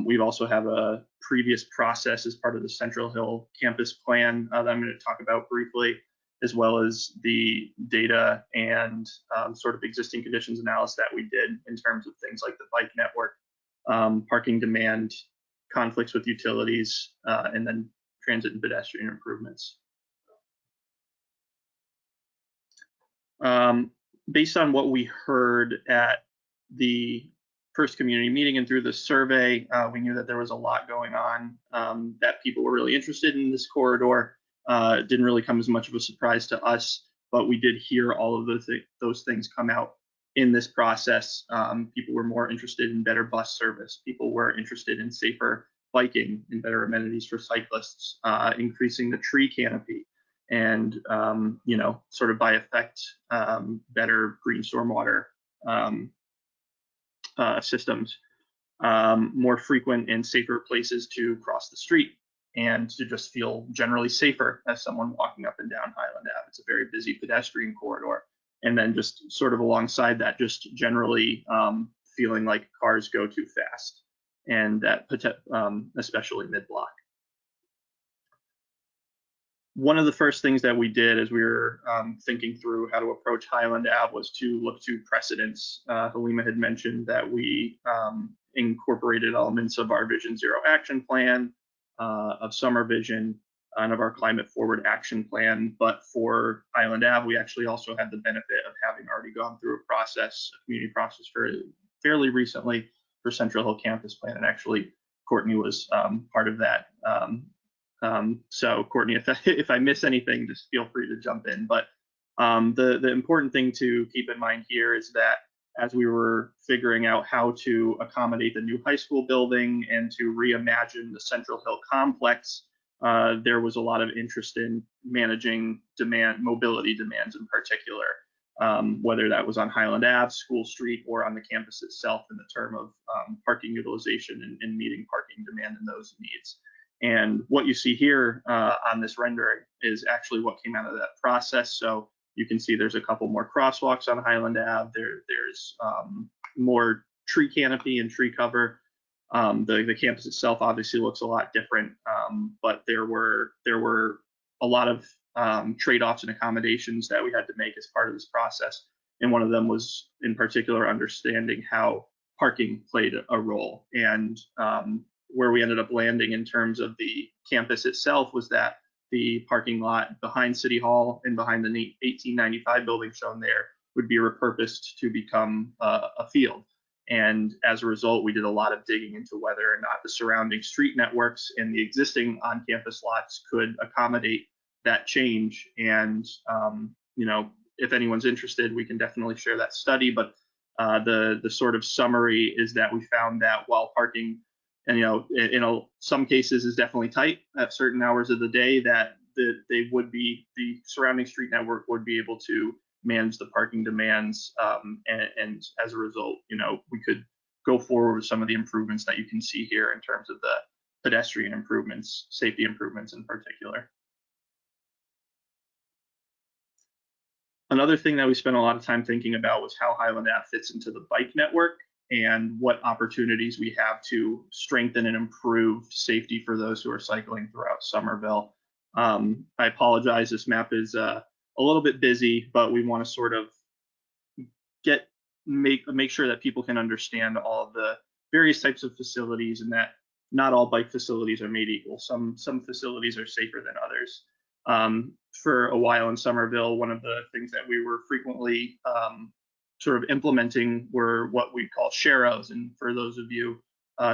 We also have a previous process as part of the Central Hill campus plan that I'm going to talk about briefly, as well as the data and sort of existing conditions analysis that we did in terms of things like the bike network, parking demand, conflicts with utilities, and then transit and pedestrian improvements. Based on what we heard at the first community meeting and through the survey, we knew that there was a lot going on, that people were really interested in this corridor, didn't really come as much of a surprise to us, but we did hear all of those things come out in this process. People were more interested in better bus service. People were interested in safer biking and better amenities for cyclists, increasing the tree canopy, and sort of by effect, better green stormwater systems, more frequent and safer places to cross the street, and to just feel generally safer as someone walking up and down Highland Ave. It's a very busy pedestrian corridor. And then just sort of alongside that, just generally feeling like cars go too fast, and that especially mid-block. One of the first things that we did as we were thinking through how to approach Highland Ave was to look to precedents. Halima had mentioned that we incorporated elements of our Vision Zero action plan, of Summer Vision, and of our Climate Forward action plan. But for Highland Ave, we actually also had the benefit of having already gone through a community process fairly recently for Central Hill Campus Plan. And actually, Courtney was part of that. So Courtney, if I miss anything, just feel free to jump in. But the important thing to keep in mind here is that as we were figuring out how to accommodate the new high school building and to reimagine the Central Hill complex, there was a lot of interest in managing mobility demands in particular, whether that was on Highland Ave, School Street, or on the campus itself in the term of parking utilization and meeting parking demand and those needs. And what you see here on this rendering is actually what came out of that process. So you can see there's a couple more crosswalks on Highland Ave. There's more tree canopy and tree cover. The campus itself obviously looks a lot different, but there were a lot of trade-offs and accommodations that we had to make as part of this process. And one of them was in particular understanding how parking played a role. And where we ended up landing in terms of the campus itself was that the parking lot behind City Hall and behind the 1895 building shown there would be repurposed to become a field. And as a result, we did a lot of digging into whether or not the surrounding street networks and the existing on-campus lots could accommodate that change. And if anyone's interested, we can definitely share that study. But the sort of summary is that we found that while parking, and in some cases is definitely tight at certain hours of the day, that the surrounding street network would be able to manage the parking demands, and as a result, we could go forward with some of the improvements that you can see here in terms of the pedestrian improvements, safety improvements in particular. Another thing that we spent a lot of time thinking about was how Highland Ave fits into the bike network and what opportunities we have to strengthen and improve safety for those who are cycling throughout Somerville. I apologize, this map is a little bit busy, but we want to sort of make sure that people can understand all of the various types of facilities, and that not all bike facilities are made equal. Some facilities are safer than others. For a while in Somerville, one of the things that we were frequently sort of implementing were what we call sharrows. And for those of you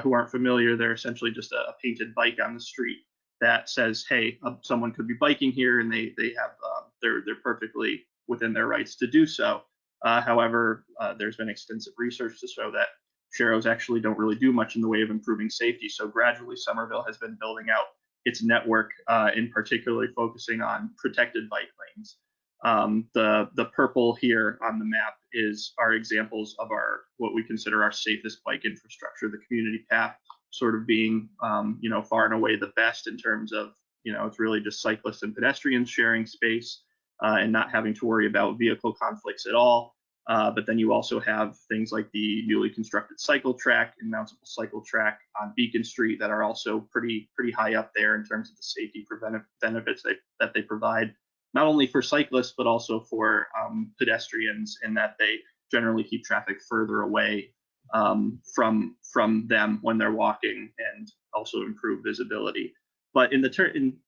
who aren't familiar, they're essentially just a painted bike on the street that says, hey, someone could be biking here, and they're perfectly within their rights to do so. However, there's been extensive research to show that sharrows actually don't really do much in the way of improving safety. So gradually, Somerville has been building out its network, in particularly focusing on protected bike lanes. The purple here on the map are examples of what we consider our safest bike infrastructure. The community path sort of being, far and away the best in terms of, it's really just cyclists and pedestrians sharing space, and not having to worry about vehicle conflicts at all. But then you also have things like the newly constructed cycle track and mountable cycle track on Beacon Street that are also pretty high up there in terms of the safety benefits that they provide, not only for cyclists, but also for pedestrians, in that they generally keep traffic further away from them when they're walking, and also improve visibility. But in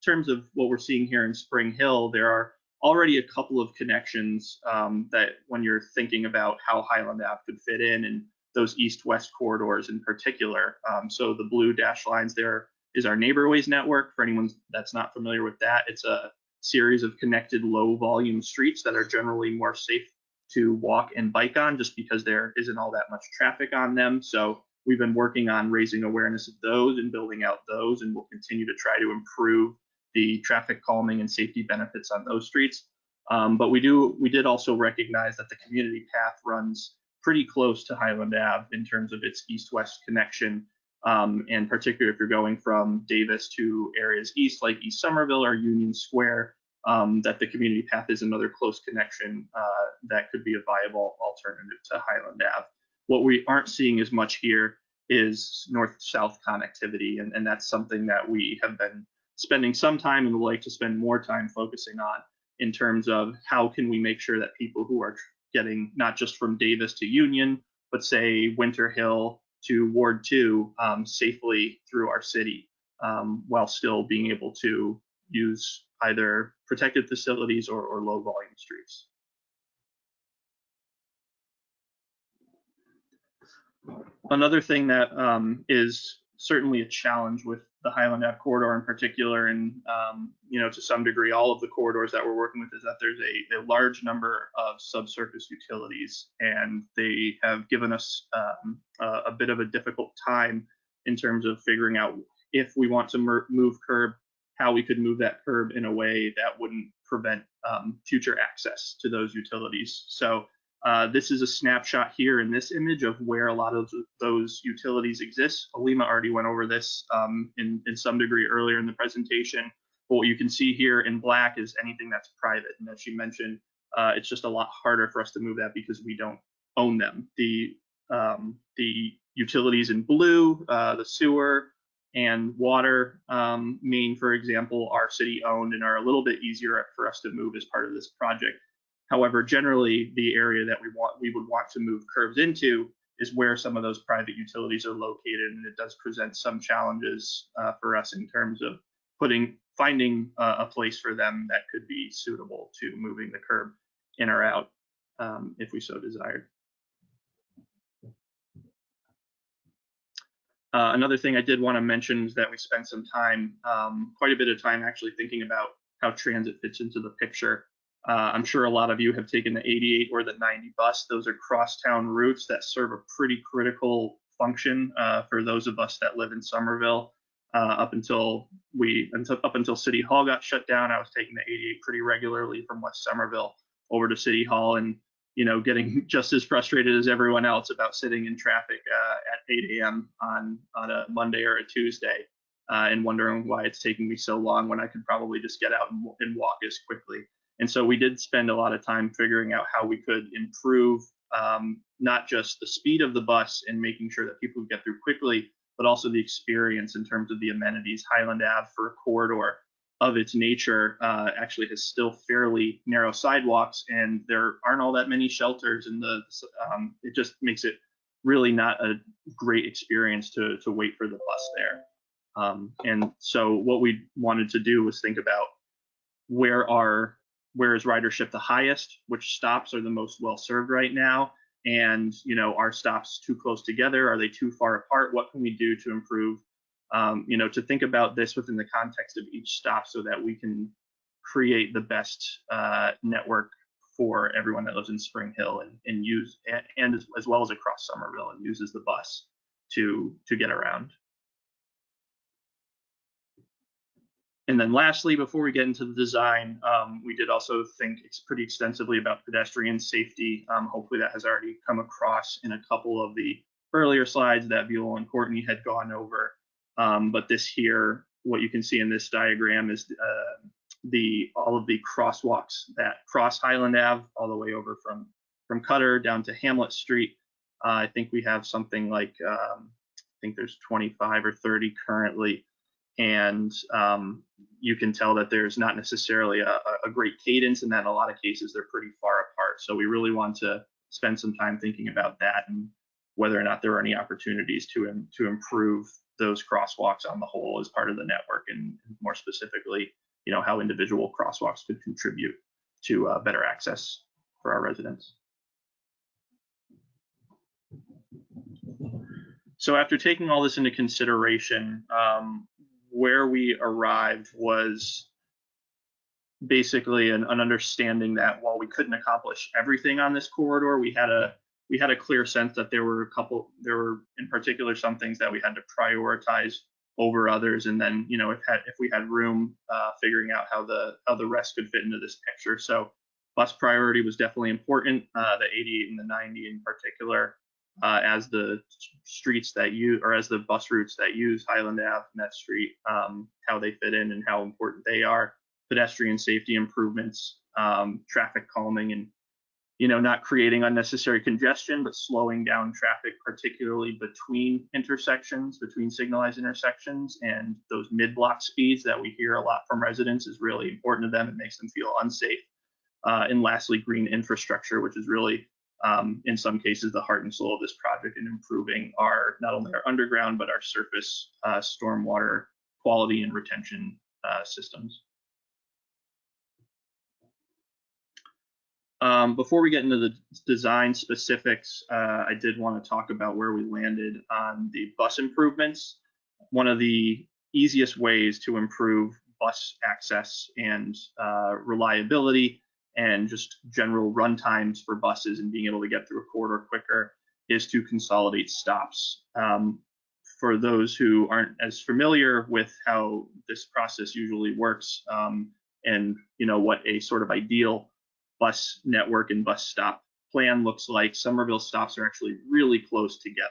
terms of what we're seeing here in Spring Hill, there are already a couple of connections that when you're thinking about how Highland Ave could fit in, and those east-west corridors in particular. So the blue dashed lines there is our Neighborways network. For anyone that's not familiar with that, it's a series of connected low volume streets that are generally more safe to walk and bike on, just because there isn't all that much traffic on them. So we've been working on raising awareness of those and building out those, and we'll continue to try to improve the traffic calming and safety benefits on those streets. But we did also recognize that the community path runs pretty close to Highland Ave in terms of its east-west connection, and particularly if you're going from Davis to areas east like East Somerville or Union Square, that the community path is another close connection that could be a viable alternative to Highland Ave. What we aren't seeing as much here is north-south connectivity, and that's something that we have been spending some time and would like to spend more time focusing on, in terms of how can we make sure that people who are getting not just from Davis to Union, but say Winter Hill to Ward 2 safely through our city, while still being able to use either protected facilities or low volume streets. Another thing that is certainly a challenge with the Highland Ave corridor in particular, and to some degree all of the corridors that we're working with, is that there's a large number of subsurface utilities, and they have given us a bit of a difficult time in terms of figuring out if we want to move curb, how we could move that curb in a way that wouldn't prevent future access to those utilities. So this is a snapshot here in this image of where a lot of those utilities exist. Alima already went over this in some degree earlier in the presentation. But what you can see here in black is anything that's private. And as she mentioned, it's just a lot harder for us to move that because we don't own them. The utilities in blue, the sewer and water main, for example, are city owned and are a little bit easier for us to move as part of this project. However, generally, the area that we would want to move curbs into is where some of those private utilities are located, and it does present some challenges for us in terms of finding a place for them that could be suitable to moving the curb in or out, if we so desired. Another thing I did want to mention is that we spent some time, quite a bit of time actually thinking about how transit fits into the picture. I'm sure a lot of you have taken the 88 or the 90 bus. Those are crosstown routes that serve a pretty critical function for those of us that live in Somerville. Up until City Hall got shut down, I was taking the 88 pretty regularly from West Somerville over to City Hall, and getting just as frustrated as everyone else about sitting in traffic at 8 a.m. on a Monday or a Tuesday, and wondering why it's taking me so long when I could probably just get out and walk as quickly. And so we did spend a lot of time figuring out how we could improve not just the speed of the bus and making sure that people get through quickly, but also the experience in terms of the amenities. Highland Ave, for a corridor of its nature, actually has still fairly narrow sidewalks, and there aren't all that many shelters, and it just makes it really not a great experience to wait for the bus there. And so what we wanted to do was think about where is ridership the highest, which stops are the most well served right now, and are stops too close together, are they too far apart, what can we do to improve, to think about this within the context of each stop so that we can create the best network for everyone that lives in Spring Hill and use, and as well as across Somerville, and uses the bus to get around. And then lastly, before we get into the design, we did also think pretty extensively about pedestrian safety. Hopefully that has already come across in a couple of the earlier slides that Viola and Courtney had gone over. But this here, what you can see in this diagram is all of the crosswalks that cross Highland Ave all the way over from Cutter down to Hamlet Street. I think we have something like, I think there's 25 or 30 currently. And you can tell that there's not necessarily a great cadence, and that in a lot of cases they're pretty far apart. So we really want to spend some time thinking about that and whether or not there are any opportunities to improve those crosswalks on the whole as part of the network, and more specifically, how individual crosswalks could contribute to better access for our residents. So after taking all this into consideration, where we arrived was basically an understanding that while we couldn't accomplish everything on this corridor, we had a clear sense that there were in particular some things that we had to prioritize over others, and then if we had room, figuring out how the rest could fit into this picture. So bus priority was definitely important. The 88 and the 90 in particular, as the streets that use, or as the bus routes that use Highland Ave and that street, how they fit in and how important they are. Pedestrian safety improvements, traffic calming, and not creating unnecessary congestion, but slowing down traffic, particularly between intersections, between signalized intersections, and those mid-block speeds that we hear a lot from residents is really important to them. It makes them feel unsafe. And lastly, green infrastructure, which is really, in some cases, the heart and soul of this project in improving not only our underground, but our surface stormwater quality and retention systems. Before we get into the design specifics, I did want to talk about where we landed on the bus improvements. One of the easiest ways to improve bus access and reliability and just general run times for buses and being able to get through a corridor quicker is to consolidate stops. For those who aren't as familiar with how this process usually works, and what a sort of ideal bus network and bus stop plan looks like, Somerville stops are actually really close together.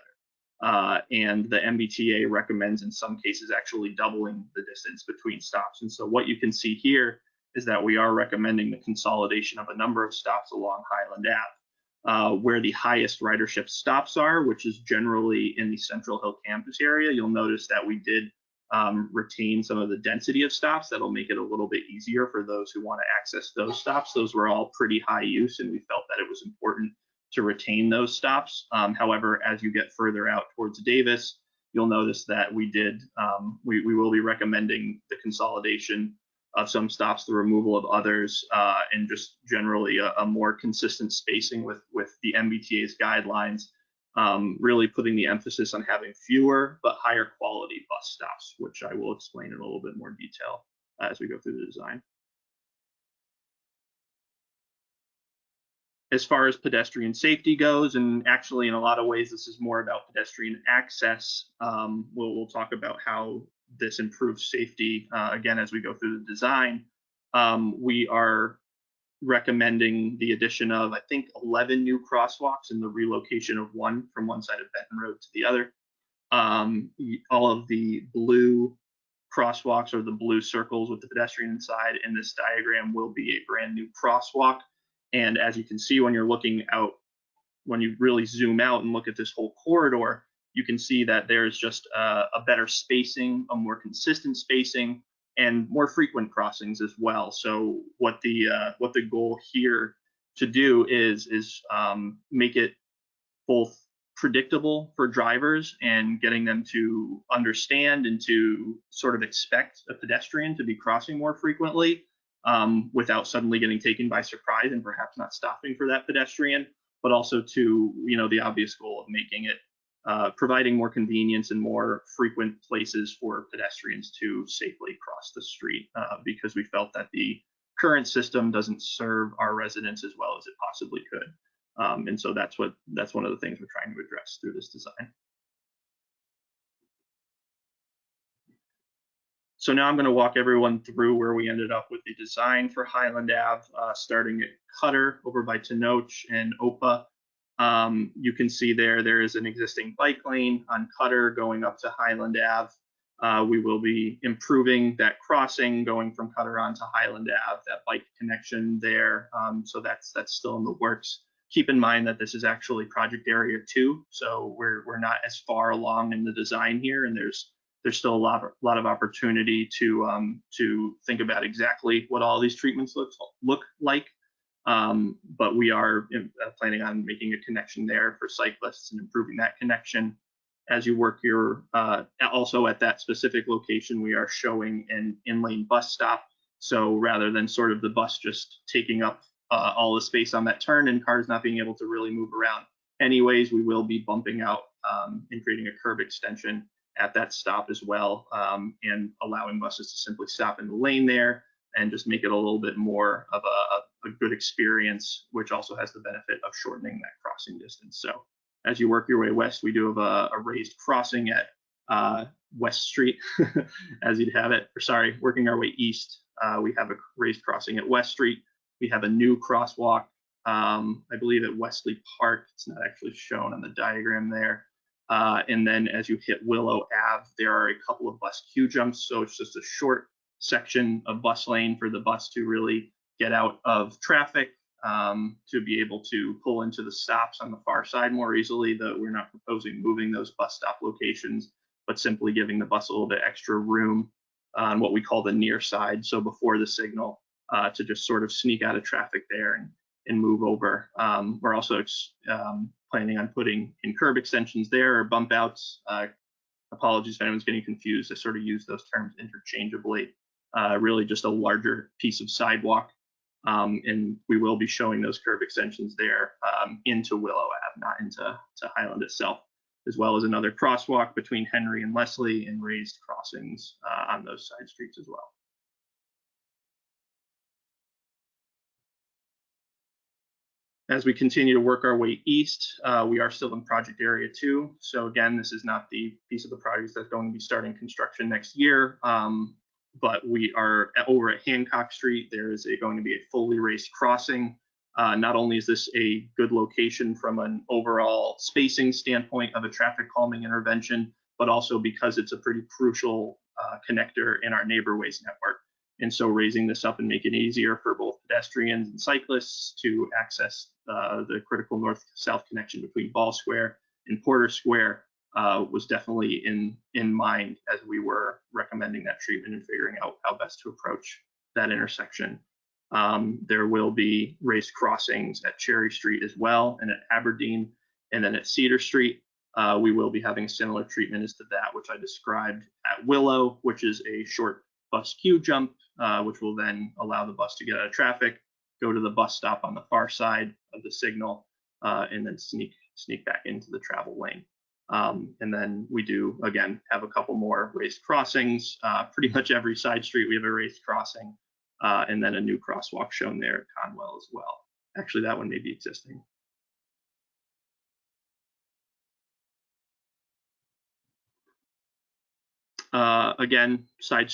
And the MBTA recommends in some cases actually doubling the distance between stops. And so what you can see here is that we are recommending the consolidation of a number of stops along Highland Ave. Where the highest ridership stops are, which is generally in the Central Hill campus area, you'll notice that we did retain some of the density of stops. That'll make it a little bit easier for those who want to access those stops. Those were all pretty high use, and we felt that it was important to retain those stops. However, as you get further out towards Davis, you'll notice that we will be recommending the consolidation of some stops, the removal of others, and just generally a more consistent spacing with the MBTA's guidelines, really putting the emphasis on having fewer but higher quality bus stops, which I will explain in a little bit more detail as we go through the design. As far as pedestrian safety goes, and actually in a lot of ways this is more about pedestrian access, we'll talk about how this improves safety again as we go through the design. We are recommending the addition of, I think, 11 new crosswalks and the relocation of one from one side of Benton Road to the other. All of the blue crosswalks, or the blue circles with the pedestrian inside in this diagram, will be a brand new crosswalk. And as you can see, when you're looking out, when you really zoom out and look at this whole corridor, you can see that there's just a better spacing, a more consistent spacing, and more frequent crossings as well. So what the goal here to do is make it both predictable for drivers and getting them to understand and to sort of expect a pedestrian to be crossing more frequently, without suddenly getting taken by surprise and perhaps not stopping for that pedestrian, but also to, the obvious goal of making it, providing more convenience and more frequent places for pedestrians to safely cross the street, because we felt that the current system doesn't serve our residents as well as it possibly could. And so that's one of the things we're trying to address through this design. So now I'm going to walk everyone through where we ended up with the design for Highland Ave, starting at Cutter over by Tenoch and Opa. You can see there is an existing bike lane on Cutter going up to Highland Ave. We will be improving that crossing going from Cutter onto Highland Ave, that bike connection there. So that's still in the works. Keep in mind that this is actually project area 2, so we're not as far along in the design here, and there's still a lot of opportunity to think about exactly what all these treatments look like. But we are planning on making a connection there for cyclists and improving that connection. As you work here, also at that specific location, we are showing an in-lane bus stop. So rather than sort of the bus just taking up all the space on that turn and cars not being able to really move around anyways, we will be bumping out and creating a curb extension at that stop as well, and allowing buses to simply stop in the lane there and just make it a little bit more of a good experience, which also has the benefit of shortening that crossing distance. So as you work your way west, we do have a raised crossing at West Street, as you'd have it, or sorry, working our way east, we have a raised crossing at West Street. We have a new crosswalk, I believe at Wesley Park. It's not actually shown on the diagram there. And then as you hit Willow Ave, there are a couple of bus queue jumps. So it's just a short section of bus lane for the bus to really get out of traffic, to be able to pull into the stops on the far side more easily. Though we're not proposing moving those bus stop locations, but simply giving the bus a little bit extra room on what we call the near side. So before the signal, to just sort of sneak out of traffic there and move over. We're also planning on putting in curb extensions there or bump outs. Apologies if anyone's getting confused. I sort of use those terms interchangeably. Really just a larger piece of sidewalk. And we will be showing those curb extensions there into Willow Ave, not into Highland itself, as well as another crosswalk between Henry and Leslie and raised crossings on those side streets as well. As we continue to work our way east, we are still in project area 2. So again, this is not the piece of the project that's going to be starting construction next year, but we are over at Hancock Street. There is going to be a fully raised crossing. Not only is this a good location from an overall spacing standpoint of a traffic calming intervention, but also because it's a pretty crucial connector in our neighborways network. And so raising this up and making it easier for both pedestrians and cyclists to access the critical north-south connection between Ball Square and Porter Square was definitely in mind as we were recommending that treatment and figuring out how best to approach that intersection. There will be raised crossings at Cherry Street as well, and at Aberdeen, and then at Cedar Street. We will be having a similar treatment as to that, which I described at Willow, which is a short bus queue jump, which will then allow the bus to get out of traffic, go to the bus stop on the far side of the signal, and then sneak back into the travel lane. And then we do, again, have a couple more raised crossings. Pretty much every side street we have a raised crossing, and then a new crosswalk shown there at Conwell as well. Actually, that one may be existing. Again, side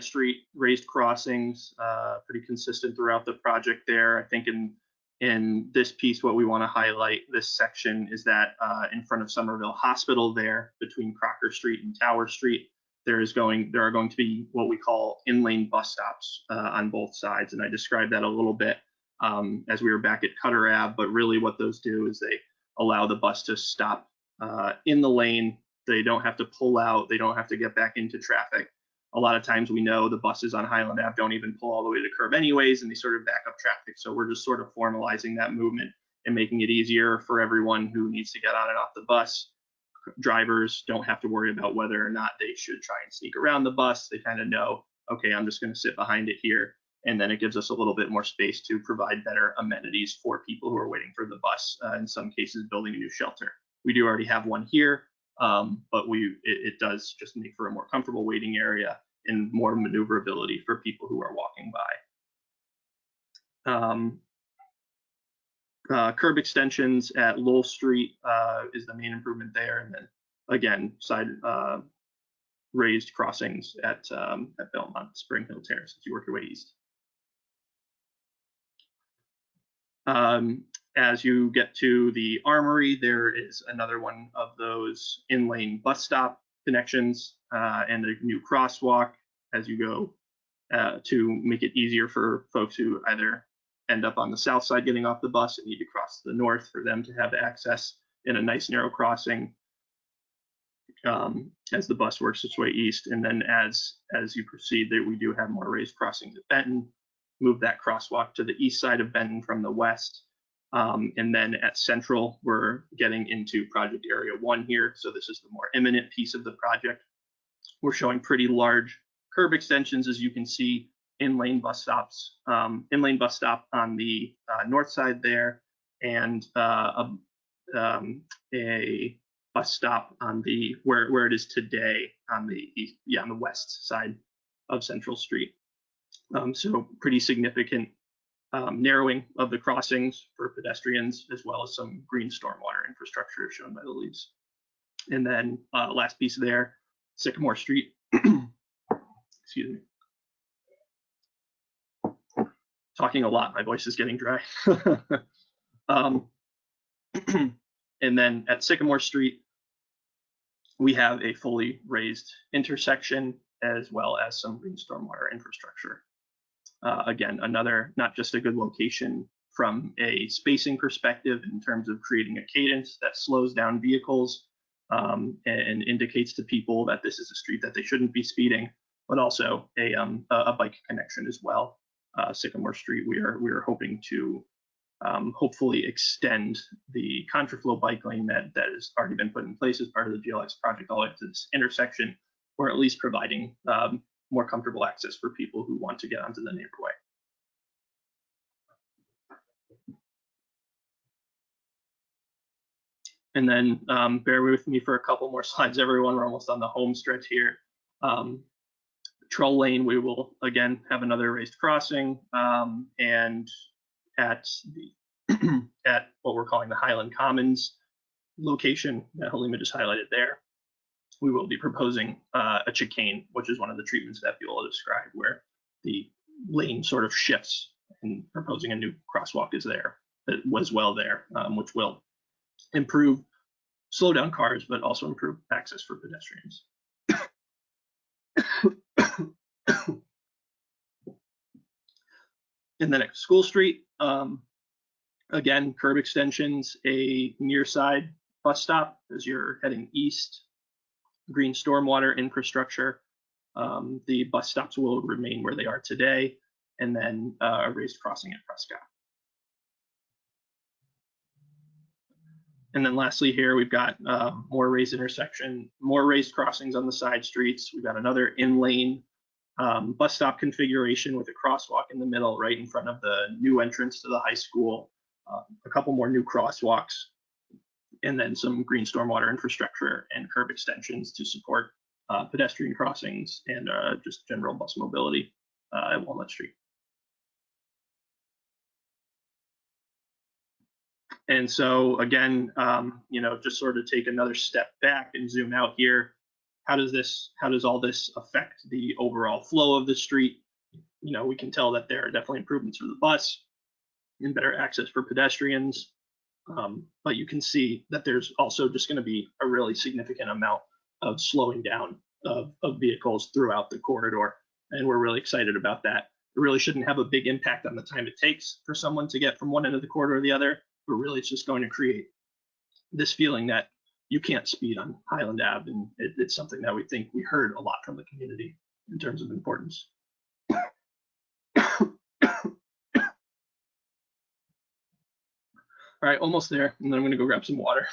street raised crossings, pretty consistent throughout the project there. I think in this piece, what we want to highlight this section is that in front of Somerville Hospital there, between Crocker Street and Tower Street, there are going to be what we call in-lane bus stops on both sides. And I described that a little bit as we were back at Cutter Ave, but really what those do is they allow the bus to stop in the lane. They don't have to pull out. They don't have to get back into traffic. A lot of times we know the buses on Highland Ave don't even pull all the way to the curb anyways, and they sort of back up traffic. So we're just sort of formalizing that movement and making it easier for everyone who needs to get on and off the bus. Drivers don't have to worry about whether or not they should try and sneak around the bus. They kind of know, okay, I'm just going to sit behind it here. And then it gives us a little bit more space to provide better amenities for people who are waiting for the bus, in some cases building a new shelter. We do already have one here. But it does just make for a more comfortable waiting area and more maneuverability for people who are walking by. Curb extensions at Lowell Street is the main improvement there, and then again side raised crossings at Belmont Spring Hill Terrace as you work your way east. As you get to the Armory, there is another one of those in-lane bus stop connections and a new crosswalk as you go to make it easier for folks who either end up on the south side getting off the bus and need to cross to the north for them to have access in a nice narrow crossing as the bus works its way east. And then as you proceed, we do have more raised crossings at Benton. Move that crosswalk to the east side of Benton from the west. And then at Central, we're getting into project area 1 here. So this is the more imminent piece of the project. We're showing pretty large curb extensions, as you can see, in-lane bus stops, in-lane bus stop on the north side there, and a bus stop on the where it is today on the east, on the west side of Central Street. So pretty significant narrowing of the crossings for pedestrians, as well as some green stormwater infrastructure shown by the leaves. And then last piece there, Sycamore Street. Excuse me. Talking a lot, my voice is getting dry. And then at Sycamore Street, we have a fully raised intersection, as well as some green stormwater infrastructure. Again, another, not just a good location from a spacing perspective in terms of creating a cadence that slows down vehicles and indicates to people that this is a street that they shouldn't be speeding, but also a bike connection as well. Sycamore Street, we are hoping to hopefully extend the contraflow bike lane that has already been put in place as part of the GLX project all the way to this intersection, or at least providing more comfortable access for people who want to get onto the neighborway. And then bear with me for a couple more slides, everyone. We're almost on the home stretch here. Troll Lane, we will again have another raised crossing, and at the at what we're calling the Highland Commons location that Halima just highlighted there, we will be proposing a chicane, which is one of the treatments that Viola described, where the lane sort of shifts, and proposing a new crosswalk is there, as well there, which will improve, slow down cars, but also improve access for pedestrians. And then at School Street, again, curb extensions, a near side bus stop as you're heading east, green stormwater infrastructure. The bus stops will remain where they are today, and then a raised crossing at Prescott. And then lastly here, we've got more raised intersection, more raised crossings on the side streets. We've got another in-lane bus stop configuration with a crosswalk in the middle right in front of the new entrance to the high school, a couple more new crosswalks, and then some green stormwater infrastructure and curb extensions to support pedestrian crossings and just general bus mobility at Walnut Street. And so again, just sort of take another step back and zoom out here. How does all this affect the overall flow of the street? We can tell that there are definitely improvements for the bus and better access for pedestrians. But you can see that there's also just going to be a really significant amount of slowing down of vehicles throughout the corridor. And we're really excited about that. It really shouldn't have a big impact on the time it takes for someone to get from one end of the corridor to the other, but really it's just going to create this feeling that you can't speed on Highland Ave, and it's something that we think we heard a lot from the community in terms of importance. All right, almost there, and then I'm going to go grab some water.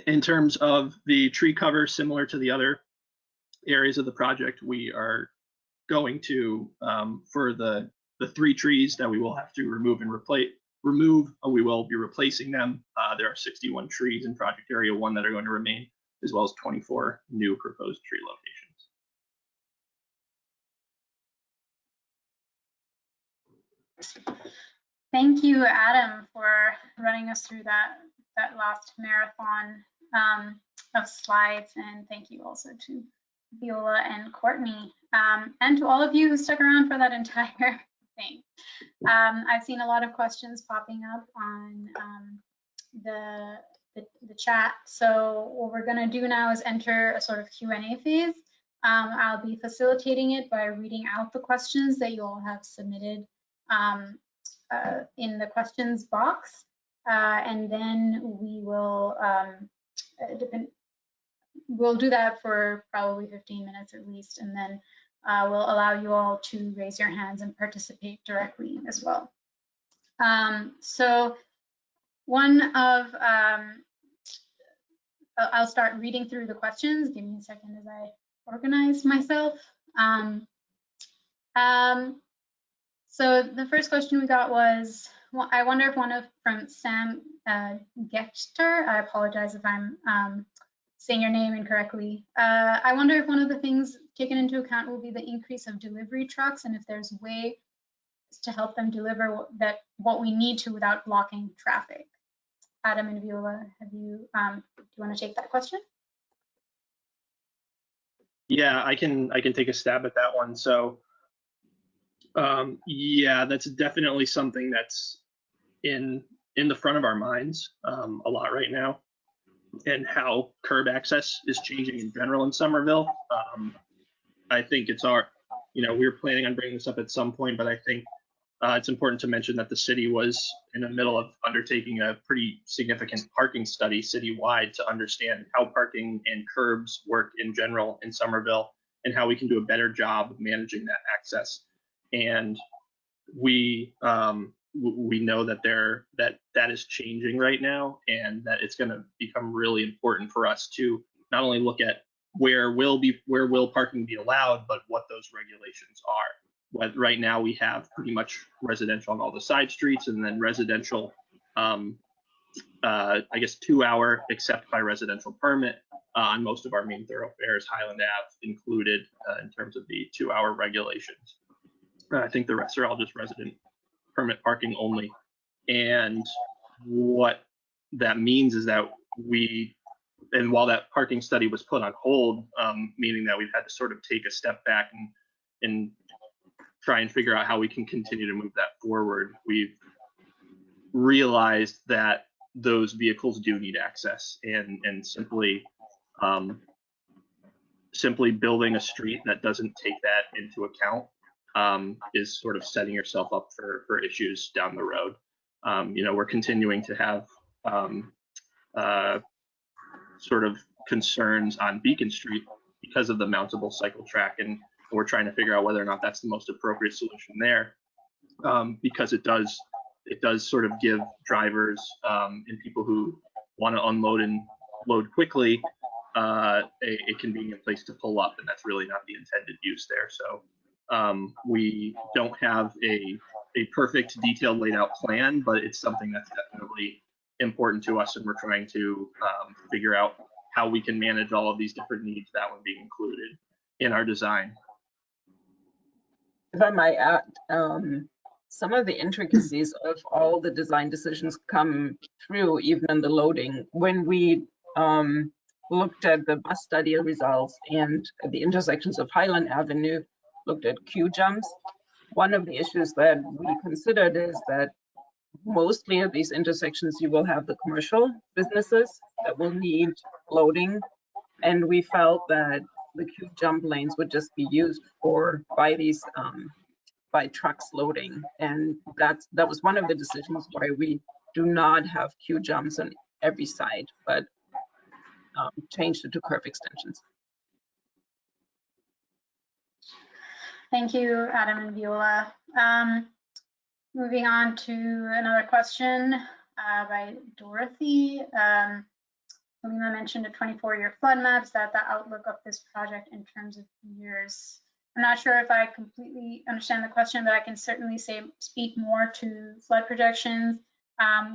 In terms of the tree cover, similar to the other areas of the project, we are going to, for the 3 trees that we will have to remove and replace, we will be replacing them. There are 61 trees in Project Area 1 that are going to remain, as well as 24 new proposed tree locations.
Thank you, Adam, for running us through that last marathon of slides, and thank you also to Viola and Courtney, and to all of you who stuck around for that entire thing. I've seen a lot of questions popping up on the chat, so what we're going to do now is enter a sort of Q&A phase. I'll be facilitating it by reading out the questions that you all have submitted in the questions box, and then we will we'll do that for probably 15 minutes at least, and then we'll allow you all to raise your hands and participate directly as well. So I'll start reading through the questions. Give me a second as I organize myself. So the first question we got was, I wonder if from Sam Gechter, I apologize if I'm saying your name incorrectly. I wonder if one of the things taken into account will be the increase of delivery trucks, and if there's way to help them deliver what we need to without blocking traffic. Adam and Viola, do you want to take that question?
Yeah, I can take a stab at that one. So yeah, that's definitely something that's in the front of our minds a lot right now, and how curb access is changing in general in Somerville. I think it's we were planning on bringing this up at some point, but I think it's important to mention that the city was in the middle of undertaking a pretty significant parking study citywide to understand how parking and curbs work in general in Somerville, and how we can do a better job of managing that access. And we know that that is changing right now, and that it's going to become really important for us to not only look at where will parking be allowed, but what those regulations are. Right now we have pretty much residential on all the side streets, and then residential, I guess 2 hour except by residential permit on most of our main thoroughfares, Highland Ave included in terms of the 2 hour regulations. I think the rest are all just resident permit parking only. And what that means is that while that parking study was put on hold, meaning that we've had to sort of take a step back and try and figure out how we can continue to move that forward, we've realized that those vehicles do need access, and simply building a street that doesn't take that into account is sort of setting yourself up for issues down the road. We're continuing to have sort of concerns on Beacon Street because of the mountable cycle track, and we're trying to figure out whether or not that's the most appropriate solution there, because it does sort of give drivers and people who want to unload and load quickly a convenient place to pull up, and that's really not the intended use there. So we don't have a perfect detailed laid out plan, but it's something that's definitely important to us, and we're trying to figure out how we can manage all of these different needs, that one being included in our design.
If I might add, some of the intricacies of all the design decisions come through even in the loading. When we looked at the bus study results and at the intersections of Highland Avenue, looked at queue jumps, one of the issues that we considered is that mostly at these intersections you will have the commercial businesses that will need loading, and we felt that the queue jump lanes would just be used by trucks loading, and that was one of the decisions why we do not have queue jumps on every side, but changed it to curb extensions.
Thank you, Adam and Viola. Moving on to another question by Dorothy. Halima mentioned a 24-year flood map. Is that the outlook of this project in terms of years? I'm not sure if I completely understand the question, but I can certainly speak more to flood projections.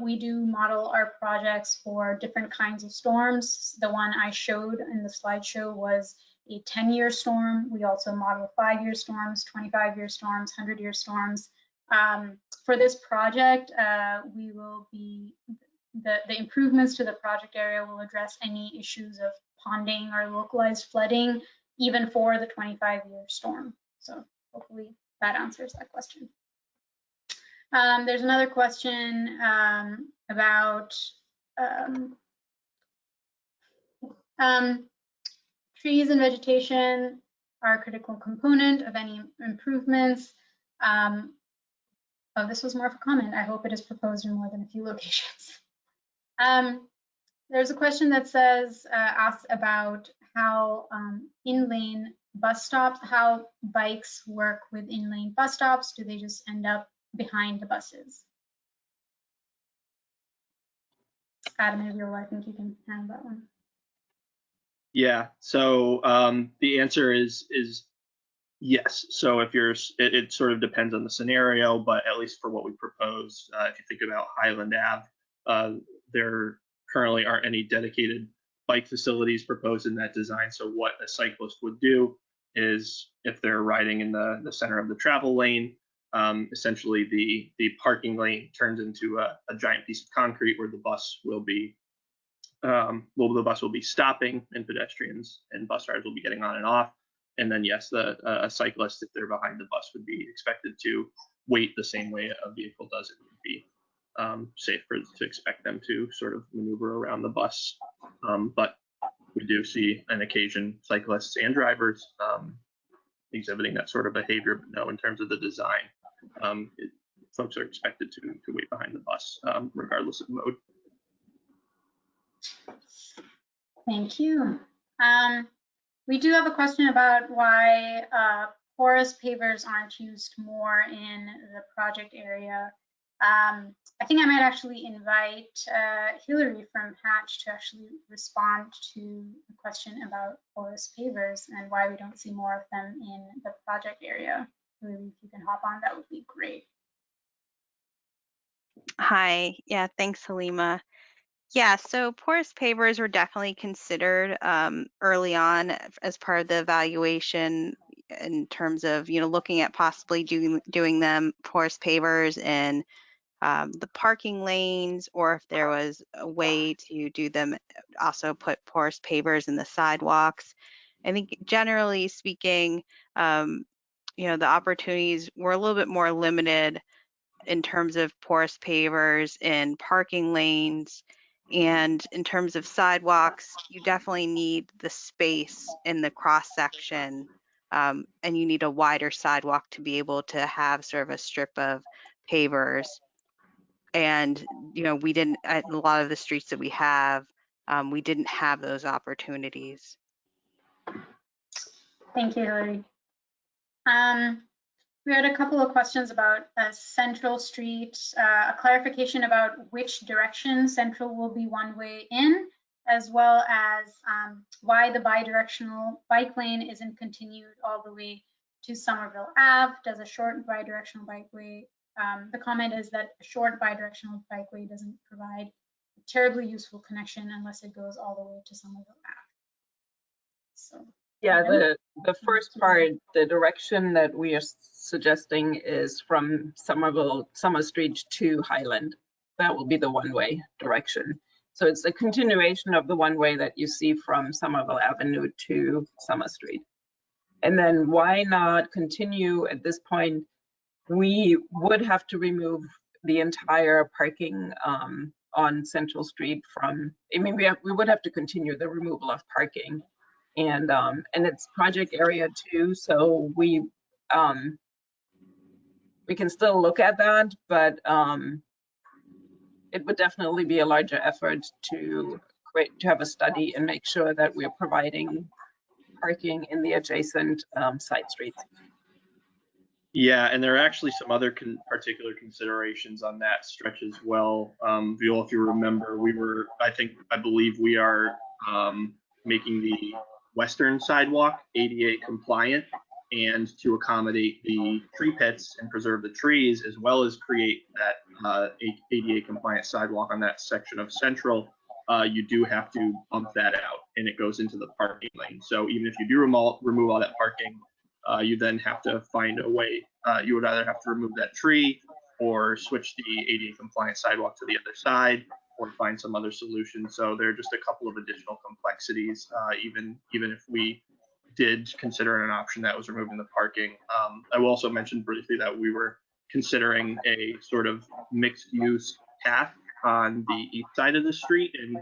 We do model our projects for different kinds of storms. The one I showed in the slideshow was a 10-year storm. We also model 5-year storms, 25-year storms, 100-year storms. For this project, we will be the improvements to the project area will address any issues of ponding or localized flooding, even for the 25-year storm. So hopefully that answers that question. There's another question about trees and vegetation are a critical component of any improvements. Oh, this was more of a comment. I hope it is proposed in more than a few locations. There's a question that says, asks about how in-lane bus stops, how bikes work with in-lane bus stops. Do they just end up behind the buses? Adam and Viola, I think you can handle that one.
Yeah, so the answer is Yes. So if it sort of depends on the scenario, but at least for what we propose, if you think about Highland Ave, there currently aren't any dedicated bike facilities proposed in that design. So what a cyclist would do is, if they're riding in the center of the travel lane, essentially the parking lane turns into a giant piece of concrete where the bus will be stopping, and pedestrians and bus riders will be getting on and off. And then, yes, a cyclist, if they're behind the bus, would be expected to wait the same way a vehicle does. It would be safe to expect them to sort of maneuver around the bus. But we do see on occasion cyclists and drivers exhibiting that sort of behavior. But no, in terms of the design, folks are expected to wait behind the bus regardless of mode.
Thank you. We do have a question about why porous pavers aren't used more in the project area. I think I might actually invite Hillary from Hatch to actually respond to the question about porous pavers and why we don't see more of them in the project area. Hillary, if you can hop on, that would be great.
Hi. Yeah, thanks, Halima. Yeah, so porous pavers were definitely considered early on as part of the evaluation, in terms of, looking at possibly doing them porous pavers in the parking lanes, or if there was a way to do them, also put porous pavers in the sidewalks. I think generally speaking, the opportunities were a little bit more limited in terms of porous pavers in parking lanes. And in terms of sidewalks, you definitely need the space in the cross section, and you need a wider sidewalk to be able to have sort of a strip of pavers. And we didn't, at a lot of the streets that we have, we didn't have those opportunities.
Thank you, Hillary. We had a couple of questions about Central Street, a clarification about which direction Central will be one way in, as well as why the bidirectional bike lane isn't continued all the way to Somerville Ave. Does a short bidirectional bikeway, the comment is that a short bidirectional bikeway doesn't provide a terribly useful connection unless it goes all the way to Somerville Ave. So.
Yeah, the first part, the direction that we are suggesting is from Summer Street to Highland. That will be the one-way direction. So it's a continuation of the one-way that you see from Somerville Avenue to Summer Street. And then why not continue at this point? We would have to remove the entire parking on Central Street we would have to continue the removal of parking. And it's project area too, so we can still look at that, but it would definitely be a larger effort to have a study and make sure that we're providing parking in the adjacent side streets.
Yeah, and there are actually some other particular considerations on that stretch as well. Viola, if you remember, I believe we are making the western sidewalk ADA compliant, and to accommodate the tree pits and preserve the trees, as well as create that ADA compliant sidewalk on that section of Central, you do have to bump that out, and it goes into the parking lane. So even if you do remove all that parking, you then have to find a way. You would either have to remove that tree or switch the ADA compliant sidewalk to the other side, or find some other solution. So there are just a couple of additional complexities, even if we did consider an option that was removing the parking. I will also mention briefly that we were considering a sort of mixed use path on the east side of the street, and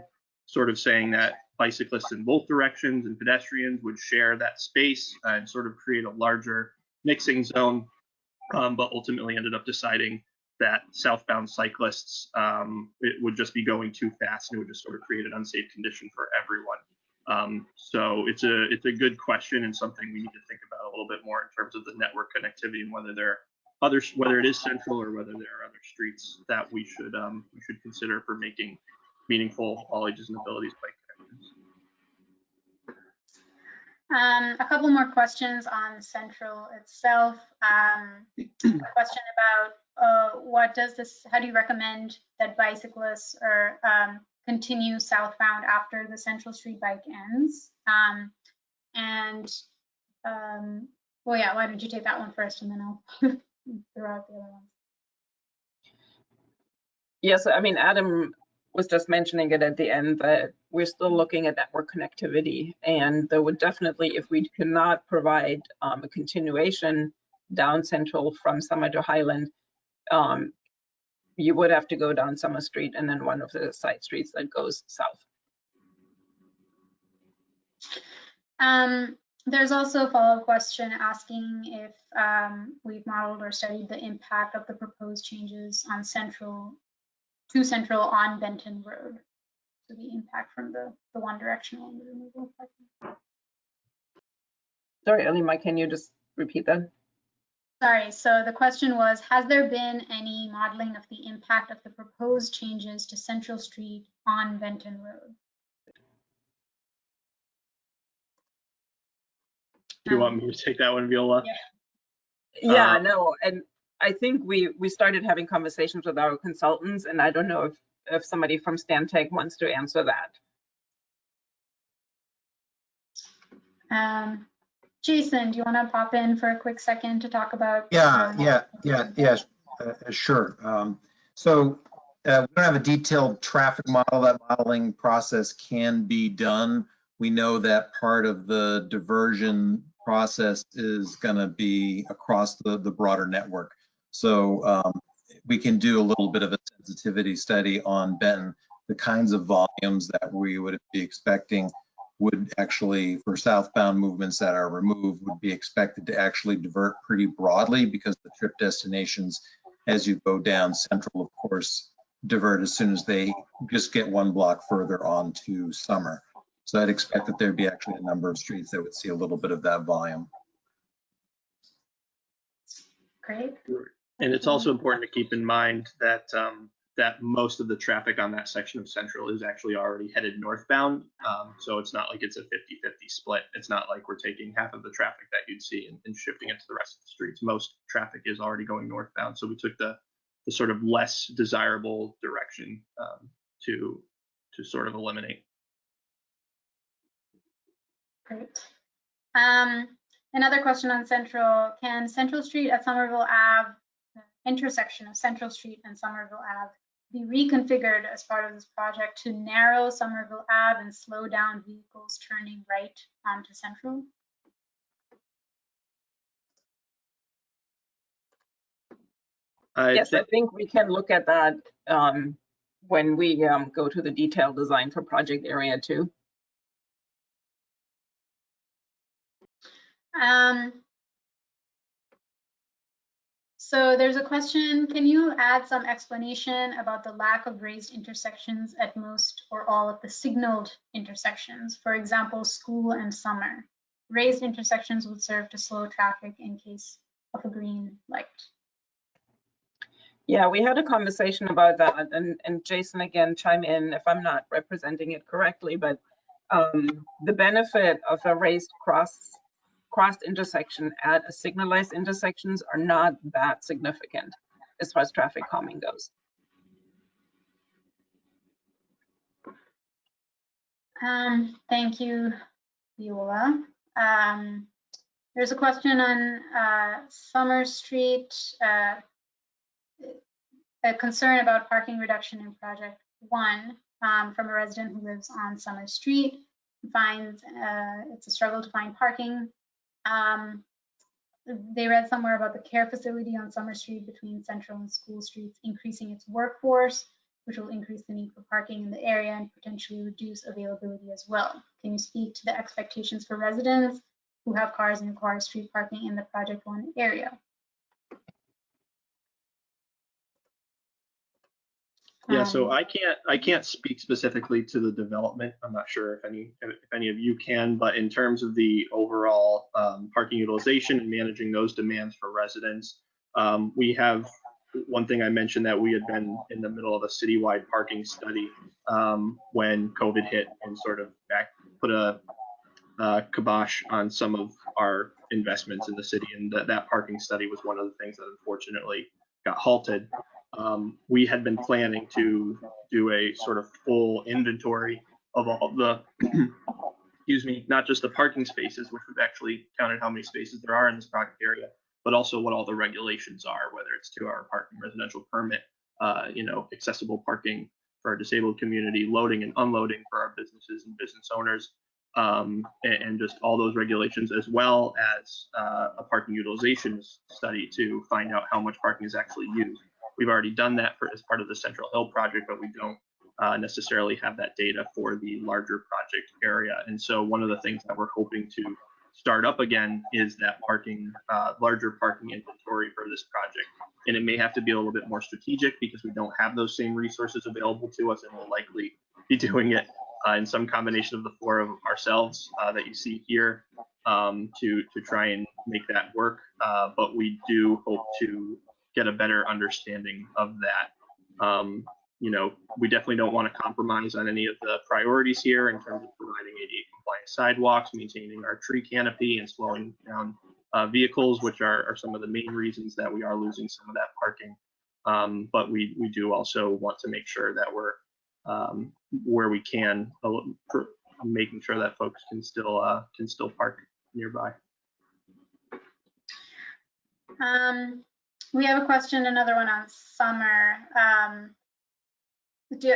sort of saying that bicyclists in both directions and pedestrians would share that space and sort of create a larger mixing zone, but ultimately ended up deciding that southbound cyclists, it would just be going too fast, and it would just sort of create an unsafe condition for everyone. So it's a good question, and something we need to think about a little bit more in terms of the network connectivity, and whether it is central or whether there are other streets that we should consider for making meaningful all ages and abilities bike connections.
A couple more questions on Central itself. A question about how do you recommend that bicyclists or continue southbound after the Central Street bike ends? Well, yeah, why don't you take that one first and then I'll throw out the other ones.
Yes, I mean, Adam was just mentioning it at the end that we're still looking at network connectivity, and there would definitely, if we cannot provide a continuation down Central from Summer to Highland, you would have to go down Summer Street and then one of the side streets that goes south.
There's also a follow-up question asking if we've modeled or studied the impact of the proposed changes on Central on Benton Road. So the impact from the one directional and the removal of parking.
Sorry, Elima, can you just repeat that?
Sorry, so the question was, has there been any modeling of the impact of the proposed changes to Central Street on Benton Road?
Do you want me to take that one, Viola?
Yeah, no, and I think we started having conversations with our consultants, and I don't know if somebody from Stantec wants to answer that.
Jason, do you want to pop in for a quick second to talk about?
Sure. So we don't have a detailed traffic model. That modeling process can be done. We know that part of the diversion process is going to be across the broader network. So we can do a little bit of a sensitivity study on Benton. The kinds of volumes that we would be expecting would actually, for southbound movements that are removed, would be expected to actually divert pretty broadly, because the trip destinations, as you go down Central, of course, divert as soon as they just get one block further on to Summer. So I'd expect that there'd be actually a number of streets that would see a little bit of that volume.
Great.
And it's also important to keep in mind that that most of the traffic on that section of Central is actually already headed northbound. So it's not like it's a 50-50 split. It's not like we're taking half of the traffic that you'd see and shifting it to the rest of the streets. Most traffic is already going northbound. So we took the sort of less desirable direction to sort of eliminate.
Great. Another question on Central. Can Central Street at Somerville Ave, the intersection of Central Street and Somerville Ave, be reconfigured as part of this project to narrow Somerville Ave and slow down vehicles turning right onto Central?
Yes, I think we can look at that when we go to the detailed design for project area 2.
So there's a question, can you add some explanation about the lack of raised intersections at most or all of the signaled intersections, for example, School and Summer? Raised intersections would serve to slow traffic in case of a green light.
Yeah, we had a conversation about that, and Jason, again, chime in if I'm not representing it correctly, but the benefit of a raised crossed intersection at a signalized intersections are not that significant as far as traffic calming goes.
Thank you, Viola. There's a question on Summer Street, a concern about parking reduction in project 1 from a resident who lives on Summer Street, finds it's a struggle to find parking. They read somewhere about the care facility on Summer Street between Central and School Streets increasing its workforce, which will increase the need for parking in the area and potentially reduce availability as well. Can you speak to the expectations for residents who have cars and require street parking in the Project 1 area?
Yeah, so I can't speak specifically to the development. I'm not sure if any of you can, but in terms of the overall parking utilization and managing those demands for residents, we have one thing I mentioned, that we had been in the middle of a citywide parking study when COVID hit and sort of put a kibosh on some of our investments in the city, and that parking study was one of the things that unfortunately got halted. We had been planning to do a sort of full inventory of all the, excuse me, not just the parking spaces, which we've actually counted how many spaces there are in this project area, but also what all the regulations are, whether it's 2-hour parking, residential permit, accessible parking for our disabled community, loading and unloading for our businesses and business owners, and just all those regulations, as well as a parking utilization study to find out how much parking is actually used. We've already done that as part of the Central Hill project, but we don't necessarily have that data for the larger project area. And so one of the things that we're hoping to start up again is that larger parking inventory for this project. And it may have to be a little bit more strategic because we don't have those same resources available to us, and we'll likely be doing it in some combination of the 4 of ourselves that you see here to try and make that work. But we do hope to get a better understanding of that. We definitely don't want to compromise on any of the priorities here in terms of providing ADA compliant sidewalks, maintaining our tree canopy, and slowing down vehicles, which are some of the main reasons that we are losing some of that parking. But we do also want to make sure that we're where we can, making sure that folks can still park nearby.
We have a question, another one on summer.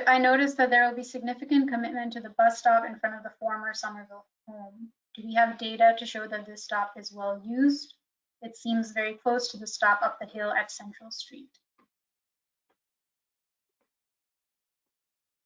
I noticed that there will be significant commitment to the bus stop in front of the former Somerville home. Do we have data to show that this stop is well used? It seems very close to the stop up the hill at Central Street.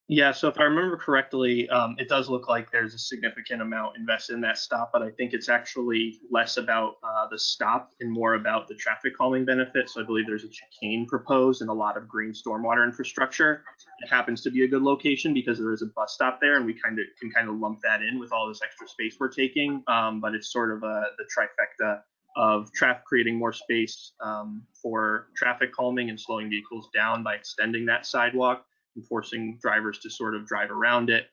Yeah, so if I remember correctly, it does look like there's a significant amount invested in that stop, but I think it's actually less about the stop and more about the traffic calming benefits. So I believe there's a chicane proposed and a lot of green stormwater infrastructure. It happens to be a good location because there is a bus stop there, and we can kind of lump that in with all this extra space we're taking. But it's sort of the trifecta of creating more space for traffic calming and slowing vehicles down by extending that sidewalk and forcing drivers to sort of drive around it,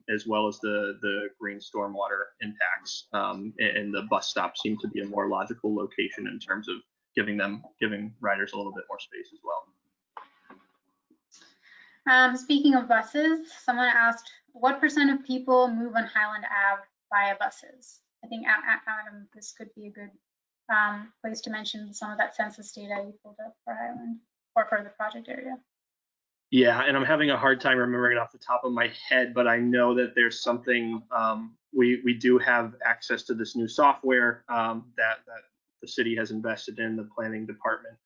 as well as the green stormwater impacts. And the bus stop seemed to be a more logical location in terms of giving riders a little bit more space as well.
Speaking of buses, someone asked, what % of people move on Highland Ave via buses? I think, Adam, this could be a good place to mention some of that census data you pulled up for Highland or for the project area.
Yeah, and I'm having a hard time remembering it off the top of my head, but I know that there's something, we do have access to this new software that the city has invested in, the planning department,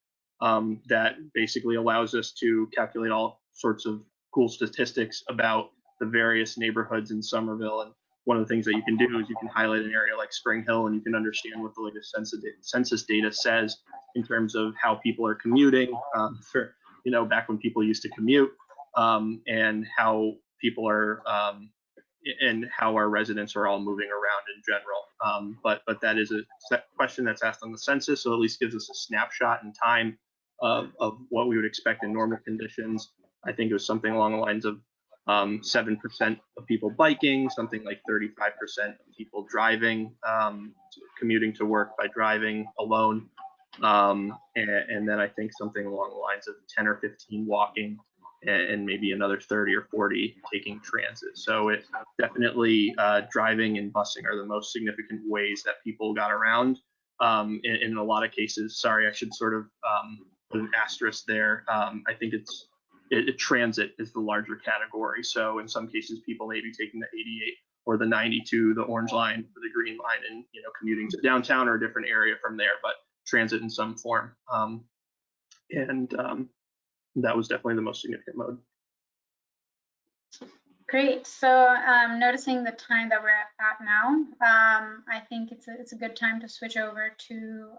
that basically allows us to calculate all sorts of cool statistics about the various neighborhoods in Somerville. And one of the things that you can do is you can highlight an area like Spring Hill, and you can understand what the latest census data says in terms of how people are commuting back when people used to commute, and how people are, and how our residents are all moving around in general. But that is a question that's asked on the census, so at least gives us a snapshot in time of what we would expect in normal conditions. I think it was something along the lines of 7% of people biking, something like 35% of people driving, commuting to work by driving alone. And then I think something along the lines of 10 or 15 walking, and maybe another 30 or 40 taking transit. So it definitely driving and busing are the most significant ways that people got around. In a lot of cases, sorry, I should sort of put an asterisk there. I think transit is the larger category. So in some cases, people may be taking the 88 or the 92, the orange line, or the green line, and commuting to downtown or a different area from there. But transit in some form, and that was definitely the most significant mode.
Great. So noticing the time that we're at now, I think it's a good time to switch over to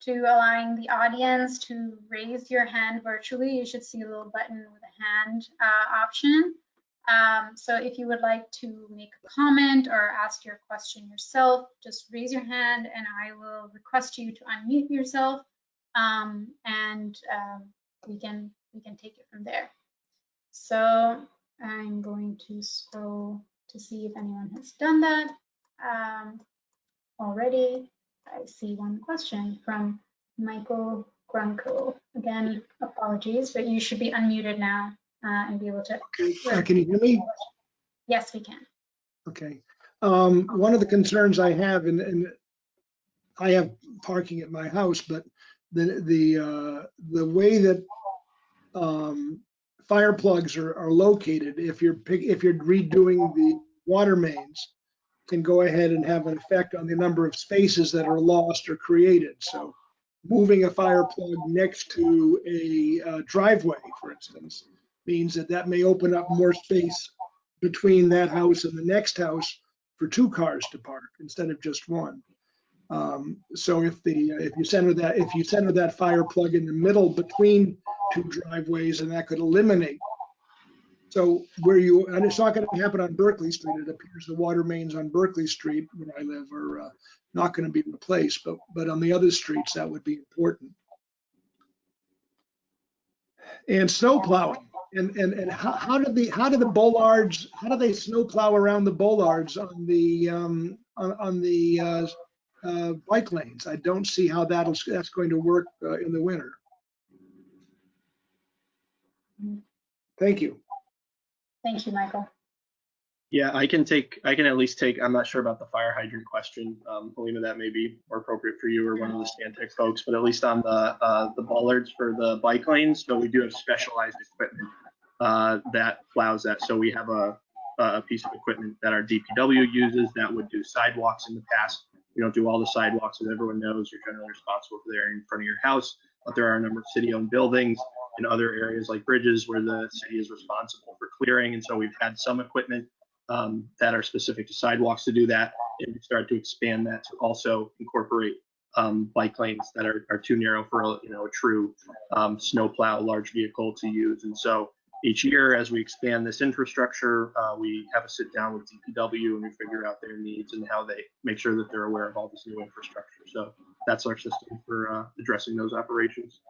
allowing the audience to raise your hand virtually. You should see a little button with a hand option. So if you would like to make a comment or ask your question yourself, just raise your hand and I will request you to unmute yourself, and we can take it from there. So I'm going to scroll to see if anyone has done that already. I see one question from Michael Grunko. Again, apologies, but you should be unmuted now and be able to.
Okay. Can you hear me?
Yes, we can.
Okay. One of the concerns I have, and I have parking at my house, but the way that fire plugs are located, if you're redoing the water mains, can go ahead and have an effect on the number of spaces that are lost or created. So moving a fire plug next to a driveway, for instance, means that may open up more space between that house and the next house for 2 cars to park instead of just one. So if you center that fire plug in the middle between 2 driveways, and that could eliminate. So and it's not going to happen on Berkeley Street. It appears the water mains on Berkeley Street, where I live, are not going to be replaced, but on the other streets that would be important. And snow plowing. And how do the bollards, how do they snow plow around the bollards on the bike lanes? I don't see how that's going to work in the winter. Thank you.
Thank you, Michael.
Yeah, I can at least take, I'm not sure about the fire hydrant question. Halima, that may be more appropriate for you or one of the Stantec folks, but at least on the bollards for the bike lanes, so we do have specialized equipment that plows that. So we have a piece of equipment that our DPW uses that would do sidewalks in the past. We don't do all the sidewalks, as everyone knows. You're generally responsible for the area in front of your house, but there are a number of city-owned buildings in other areas like bridges where the city is responsible for clearing. And so we've had some equipment that are specific to sidewalks to do that. And we start to expand that to also incorporate bike lanes that are too narrow for a true snowplow large vehicle to use. And so each year, as we expand this infrastructure, we have a sit down with DPW and we figure out their needs and how they make sure that they're aware of all this new infrastructure. So that's our system for addressing those operations.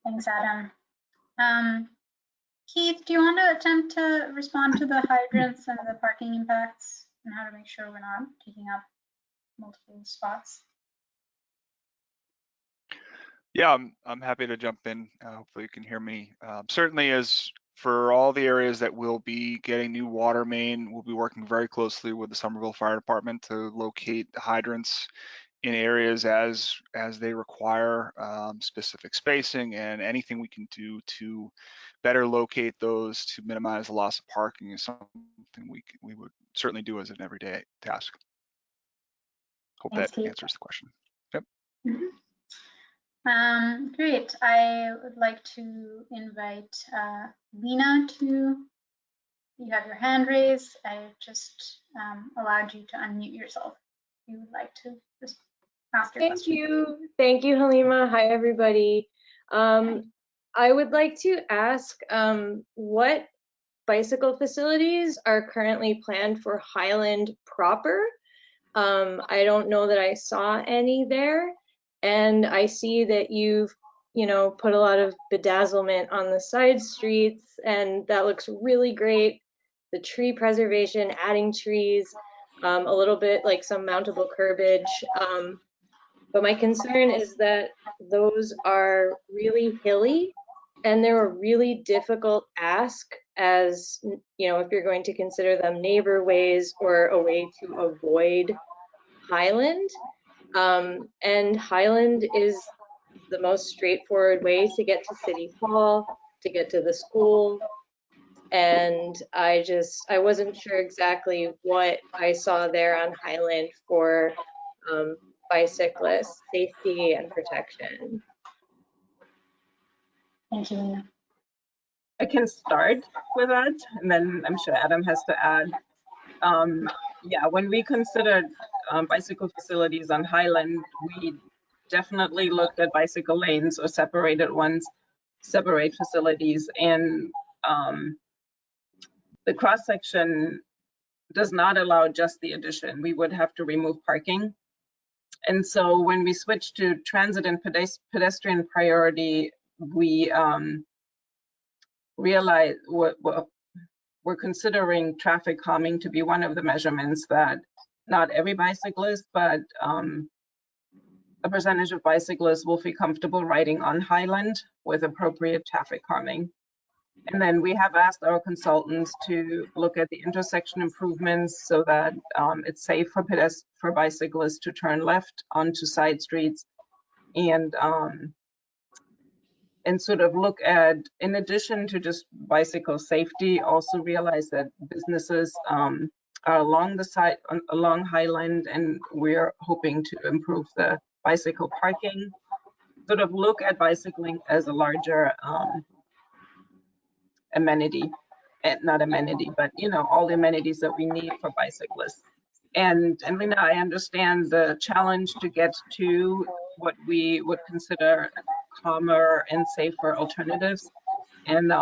Thanks, Adam. Keith, do you want to attempt to respond to the hydrants and the parking impacts and how to make sure we're not taking up multiple spots?
Yeah, I'm happy to jump in. Hopefully you can hear me. Certainly, as for all the areas that will be getting new water main, we'll be working very closely with the Somerville Fire Department to locate hydrants in areas as they require specific spacing, and anything we can do to better locate those to minimize the loss of parking is something we would certainly do as an everyday task. Hope that answers the question. Yep.
Great. I would like to invite Lena to, you have your hand raised. I just allowed you to unmute yourself. If you would like to just ask your question.
Thank you, Halima. Hi, everybody. I would like to ask what bicycle facilities are currently planned for Highland proper. I don't know that I saw any there. And I see that you've, put a lot of bedazzlement on the side streets, and that looks really great. The tree preservation, adding trees, a little bit like some mountable curbage. But my concern is that those are really hilly, and they're a really difficult ask as, if you're going to consider them neighbor ways or a way to avoid Highland. And Highland is the most straightforward way to get to City Hall, to get to the school. And I wasn't sure exactly what I saw there on Highland for bicyclist safety and protection.
Thank you, Lena.
I can start with that, and then I'm sure Adam has to add. Yeah, when we considered bicycle facilities on Highland, we definitely looked at bicycle lanes or separated ones, separate facilities, and the cross section does not allow just the addition. We would have to remove parking. And so when we switched to transit and pedestrian priority, we realized we're considering traffic calming to be one of the measurements that not every bicyclist, but a percentage of bicyclists will feel comfortable riding on Highland with appropriate traffic calming. And then we have asked our consultants to look at the intersection improvements so that it's safe for bicyclists to turn left onto side streets, and sort of look at, in addition to just bicycle safety, also realize that businesses are along Highland, and we're hoping to improve the bicycle parking. Sort of look at bicycling as a larger amenity, not amenity, but all the amenities that we need for bicyclists. And Lena, I understand the challenge to get to what we would consider calmer and safer alternatives. And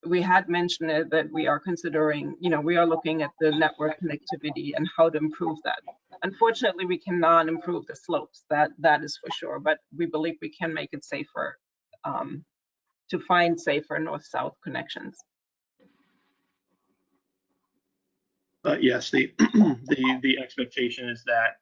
we had mentioned it, that we are considering, we are looking at the network connectivity and how to improve that. Unfortunately, we cannot improve the slopes, that is for sure, but we believe we can make it safer, to find safer north-south connections.
But yes, the the expectation is that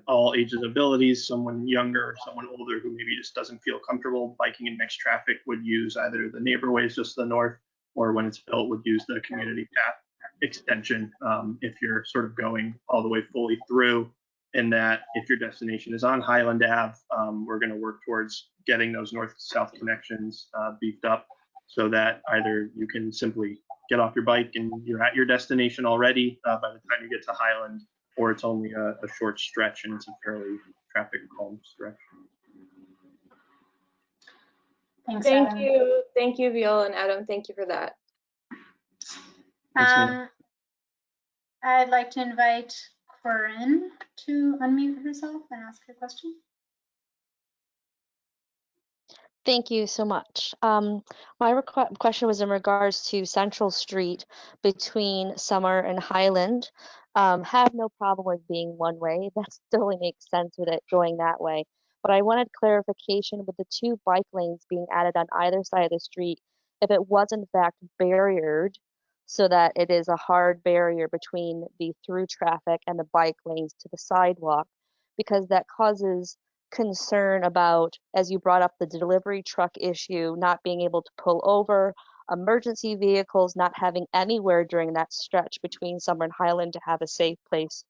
all ages, abilities, someone younger, someone older who maybe just doesn't feel comfortable biking in mixed traffic would use either the neighborways just to the north, or when it's built would use the community path extension, if you're sort of going all the way fully through. And that if your destination is on Highland Ave, we're going to work towards getting those north-south connections beefed up, so that either you can simply get off your bike and you're at your destination already by the time you get to Highland, or it's only a short stretch and it's a fairly traffic calm stretch.
Thanks, Adam.
Thank you, Viola and Adam. Thank you for that.
I'd like to invite Corinne to unmute herself and ask her question.
Thank you so much. My question was in regards to Central Street between Summer and Highland. Have no problem with being one way. That totally makes sense with it going that way. But I wanted clarification with the 2 bike lanes being added on either side of the street, if it was in fact barriered, so that it is a hard barrier between the through traffic and the bike lanes to the sidewalk, because that causes concern about, as you brought up, the delivery truck issue, not being able to pull over, emergency vehicles not having anywhere during that stretch between Summer and Highland to have a safe place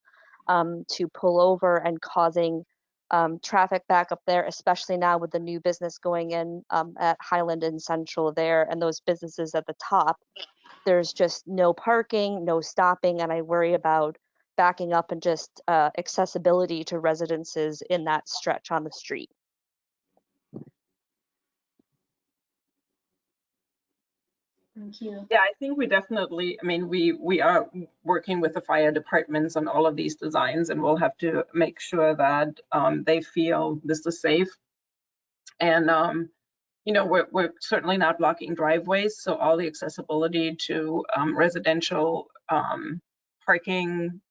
to pull over, and causing traffic back up there, especially now with the new business going in at Highland and Central there, and those businesses at the top. There's just no parking, no stopping, and I worry about backing up and just accessibility to residences in that stretch on the street.
Thank you.
Yeah, I think we definitely, we are working with the fire departments on all of these designs, and we'll have to make sure that they feel this is safe. And we're certainly not blocking driveways, so all the accessibility to residential parking,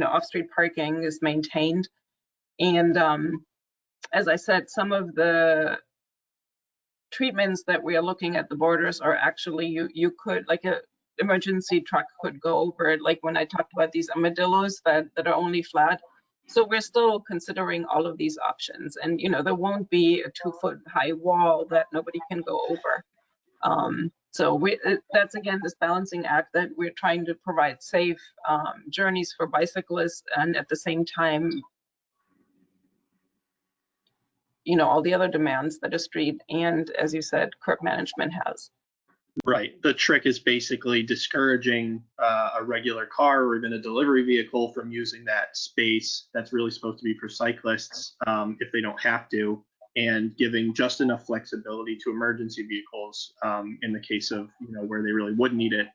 off-street parking is maintained. And as I said, some of the treatments that we are looking at the borders are actually, you could, like a emergency truck could go over it, like when I talked about these armadillos that are only flat. So we're still considering all of these options, and there won't be a 2-foot high wall that nobody can go over. So that's again this balancing act that we're trying to provide safe journeys for bicyclists, and at the same time, all the other demands that a street and, as you said, curb management has.
Right. The trick is basically discouraging a regular car or even a delivery vehicle from using that space that's really supposed to be for cyclists if they don't have to, and giving just enough flexibility to emergency vehicles in the case of where they really would need it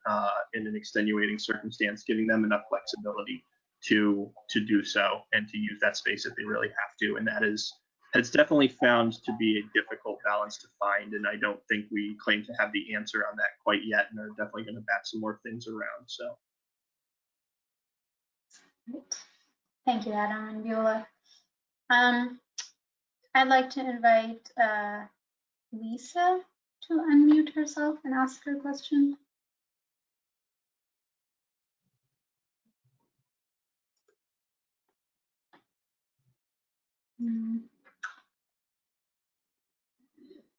in an extenuating circumstance, giving them enough flexibility to do so and to use that space if they really have to. And that has definitely found to be a difficult balance to find, and I don't think we claim to have the answer on that quite yet, and are definitely going to bat some more things around. So,
thank you, Adam and Viola. I'd like to invite Lisa to unmute herself and ask her question.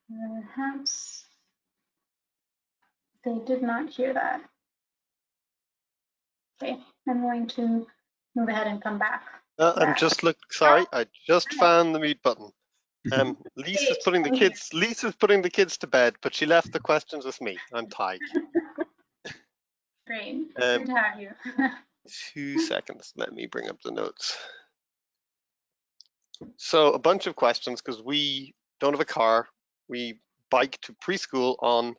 Perhaps they did not hear that. Okay, I'm going to move ahead and come back.
I'm just sorry, I just found the mute button. Lisa's putting the kids to bed, but she left the questions with me. I'm tied.
Great, good to have you.
2 seconds, let me bring up the notes. So a bunch of questions because we don't have a car. We bike to preschool on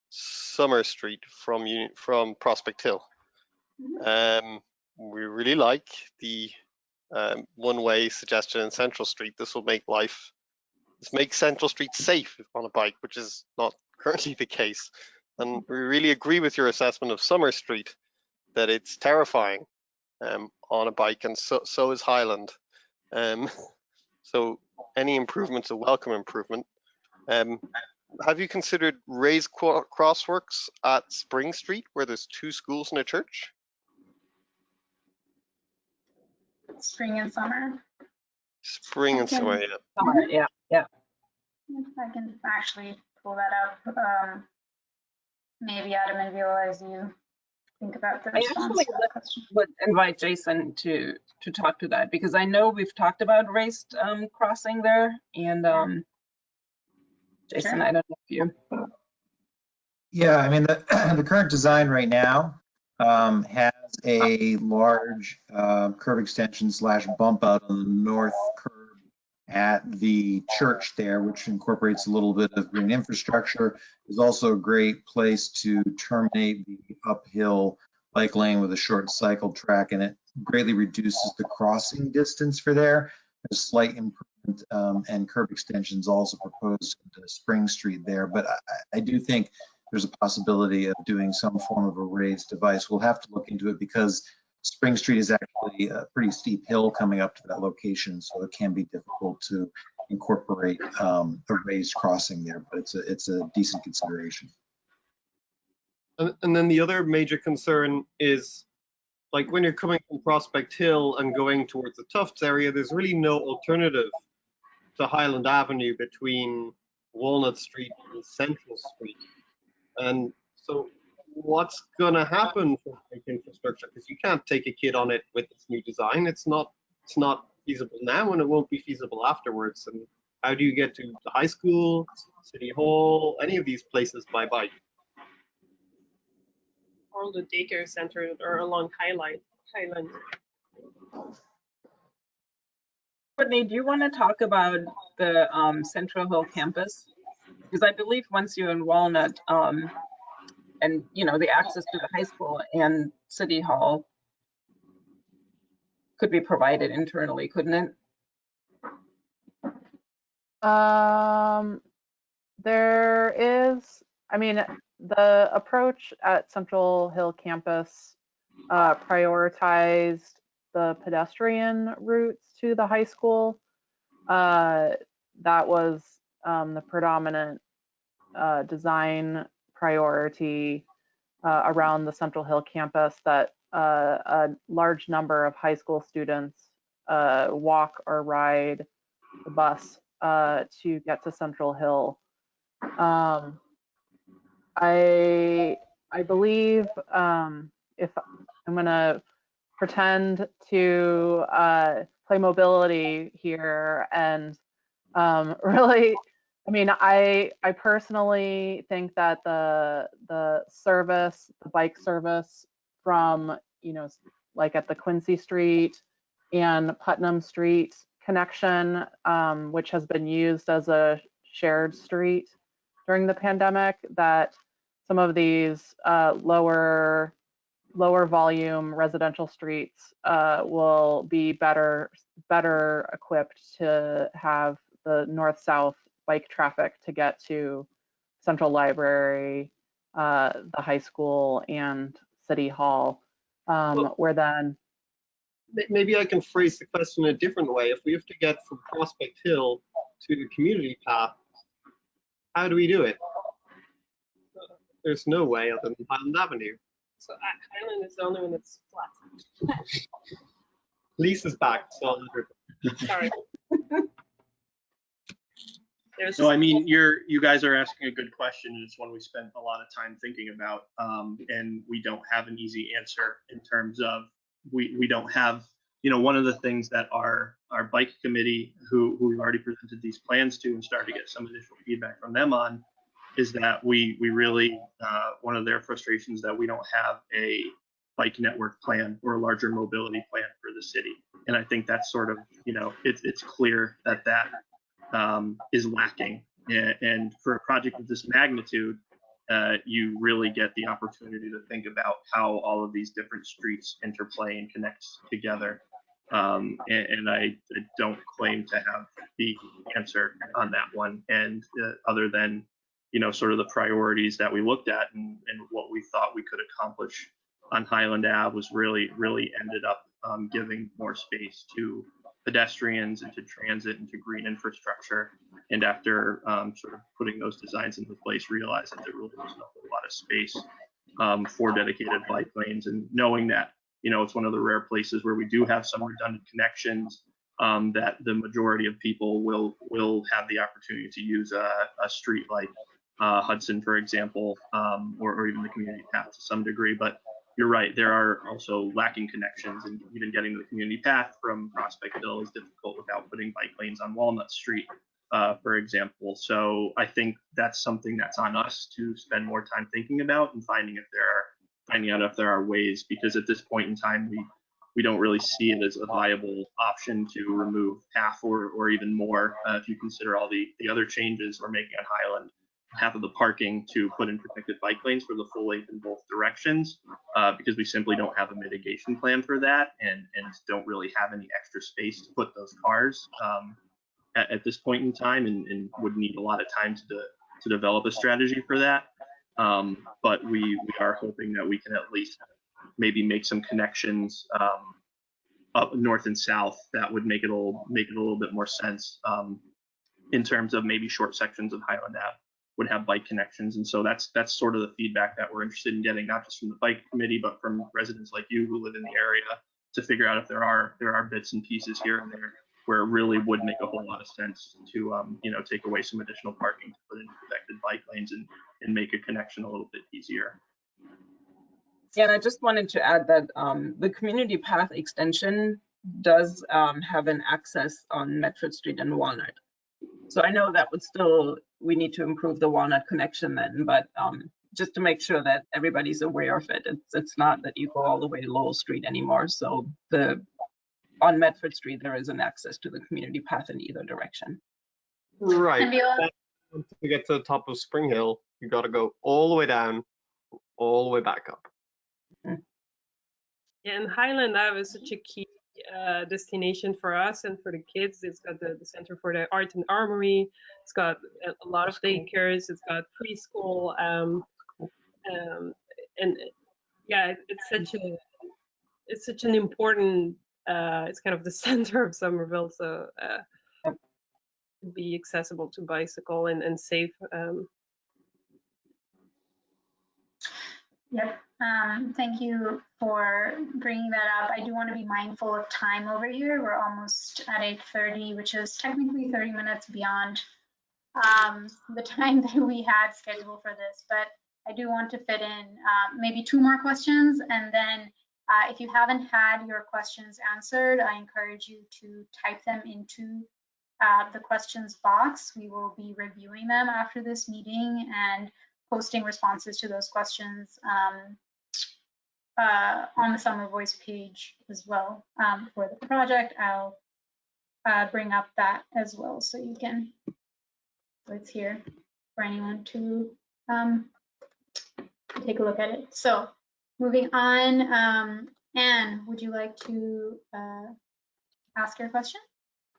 Summer Street from Prospect Hill. We really like the one-way suggestion in Central Street. This makes Central Street safe on a bike, which is not currently the case. And we really agree with your assessment of Summer Street, that it's terrifying on a bike, and so is Highland. So any improvement's a welcome improvement. Have you considered raised crosswalks at Spring Street, where there's 2 schools and a church?
Spring and summer.
Spring and summer, yeah.
Summer, yeah.
If I can actually pull that up. Maybe Adam and Viola, as you think about the response to that question.
Would invite Jason to talk to that, because I know we've talked about raised crossing there, and Jason,
Sure.
I don't know if you.
Yeah, I mean, the current design right now has a large curb extension / bump out on the north curb at the church there, which incorporates a little bit of green infrastructure. There's also a great place to terminate the uphill bike lane with a short cycle track, and it greatly reduces the crossing distance for there. There's slight improvement and curb extensions also proposed into Spring Street there, but I do think there's a possibility of doing some form of a raised device. We'll have to look into it because Spring Street is actually a pretty steep hill coming up to that location, so it can be difficult to incorporate a raised crossing there, but it's a decent consideration.
And then the other major concern is, like, when you're coming from Prospect Hill and going towards the Tufts area, there's really no alternative to Highland Avenue between Walnut Street and Central Street. And so what's going to happen for bike infrastructure? Because you can't take a kid on it with this new design. It's not feasible now, and it won't be feasible afterwards. And how do you get to the high school, City Hall, any of these places by bike?
Or the daycare center or along Highland.
Courtney, do you want to talk about the Central Hill campus? Because I believe once you're in Walnut, and the access to the high school and City Hall could be provided internally, couldn't it?
There is, I mean, the approach at Central Hill campus prioritized the pedestrian routes to the high school. That was the predominant design priority around the Central Hill campus, that a large number of high school students walk or ride the bus to get to Central Hill. I believe, if I'm gonna pretend to play mobility here, and really, I mean, I personally think that the bike service from, like at the Quincy Street and Putnam Street connection, which has been used as a shared street during the pandemic, that some of these lower volume residential streets will be better equipped to have the north-south bike traffic to get to Central Library, the high school, and City Hall, where then...
Maybe I can phrase the question a different way. If we have to get from Prospect Hill to the community path, how do we do it? There's no way other than Highland Avenue.
So Highland is the only one that's flat.
Lisa's back, so
sorry.
No, I mean, you guys are asking a good question, and it's one we spent a lot of time thinking about, and we don't have an easy answer in terms of we don't have, one of the things that our bike committee, who we've already presented these plans to and started to get some initial feedback from them on, is that we really, one of their frustrations that we don't have a bike network plan or a larger mobility plan for the city. And I think that's sort of, it's clear that is lacking. And for a project of this magnitude, you really get the opportunity to think about how all of these different streets interplay and connect together. And I don't claim to have the answer on that one. And other than, sort of the priorities that we looked at and what we thought we could accomplish on Highland Ave was really ended up giving more space to pedestrians and to transit and to green infrastructure. And after sort of putting those designs into place, realized that there really wasn't a whole lot of space for dedicated bike lanes. And knowing that, it's one of the rare places where we do have some redundant connections, that the majority of people will have the opportunity to use a street like Hudson, for example, or even the community path to some degree. But you're right, there are also lacking connections, and even getting to the community path from Prospect Hill is difficult without putting bike lanes on Walnut Street, for example. So I think that's something that's on us to spend more time thinking about and finding out if there are ways, because at this point in time, we don't really see it as a viable option to remove half or even more, if you consider all the other changes we're making on Highland. Half of the parking to put in protected bike lanes for the full length in both directions, because we simply don't have a mitigation plan for that, and don't really have any extra space to put those cars at this point in time, and would need a lot of time to develop a strategy for that. But we are hoping that we can at least maybe make some connections up north and south that would make it a little bit more sense, in terms of maybe short sections of Highland Ave would have bike connections. And so that's sort of the feedback that we're interested in getting, not just from the bike committee, but from residents like you who live in the area, to figure out if there are bits and pieces here and there where it really would make a whole lot of sense to take away some additional parking to put in protected bike lanes and make a connection a little bit easier.
Yeah, and I just wanted to add that the community path extension does have an access on Medford Street and Walnut. So I know that we need to improve the Walnut connection then, but just to make sure that everybody's aware of it, it's not that you go all the way to Lowell Street anymore. So on Medford Street, there is an access to the community path in either direction.
Right. To get to the top of Spring Hill, you got to go all the way down, all the way back up.
Yeah, and Highland Ave is such a key destination for us and for the kids. It's got the Center for the Art and Armory. It's got a lot of daycares. It's got preschool. And yeah, it's such an important. It's kind of the center of Somerville, so be accessible to bicycle and safe.
Yep. Thank you for bringing that up. I do want to be mindful of time over here. We're almost at 8:30, which is technically 30 minutes beyond the time that we had scheduled for this. But I do want to fit in maybe 2 more questions. And then if you haven't had your questions answered, I encourage you to type them into the questions box. We will be reviewing them after this meeting and posting responses to those questions on the Summer Voice page as well for the project. I'll bring up that as well so you can, so it's here for anyone to take a look at it. So moving on, Anne, would you like to ask your question?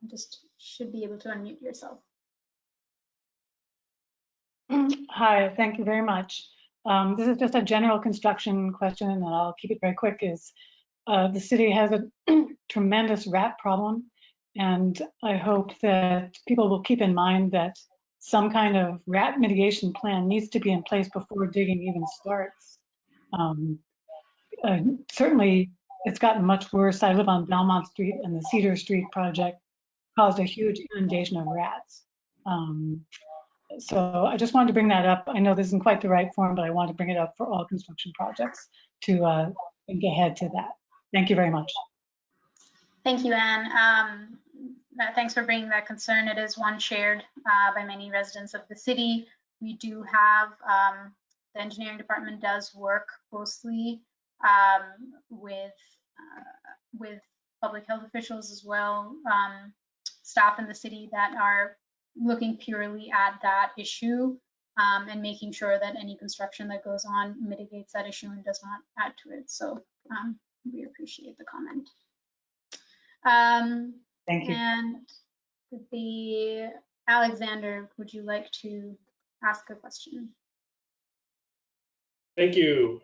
You just should be able to unmute yourself.
Hi, thank you very much. This is just a general construction question, and I'll keep it very quick. The city has a tremendous rat problem, and I hope that people will keep in mind that some kind of rat mitigation plan needs to be in place before digging even starts. Certainly, it's gotten much worse. I live on Belmont Street, and the Cedar Street project caused a huge inundation of rats. So I just wanted to bring that up. I know this isn't quite the right form, but I want to bring it up for all construction projects to think ahead to that. Thank you very much.
Thank you, Anne. Thanks for bringing that concern. It is one shared by many residents of the city. We do have, the engineering department does work closely with public health officials as well, staff in the city that are looking purely at that issue and making sure that any construction that goes on mitigates that issue and does not add to it. So we appreciate the comment.
Thank you.
And Alexander, would you like to ask a question?
Thank you.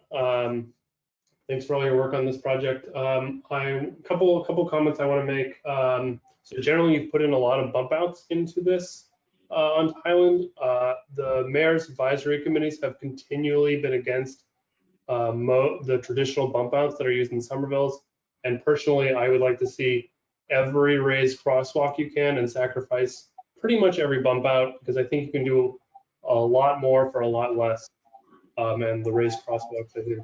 Thanks for all your work on this project. Couple comments I want to make. So generally, you've put in a lot of bump outs into this on Highland. The mayor's advisory committees have continually been against the traditional bump outs that are used in Somervilles. And personally, I would like to see every raised crosswalk you can and sacrifice pretty much every bump out, because I think you can do a lot more for a lot less. And the raised crosswalks, I think,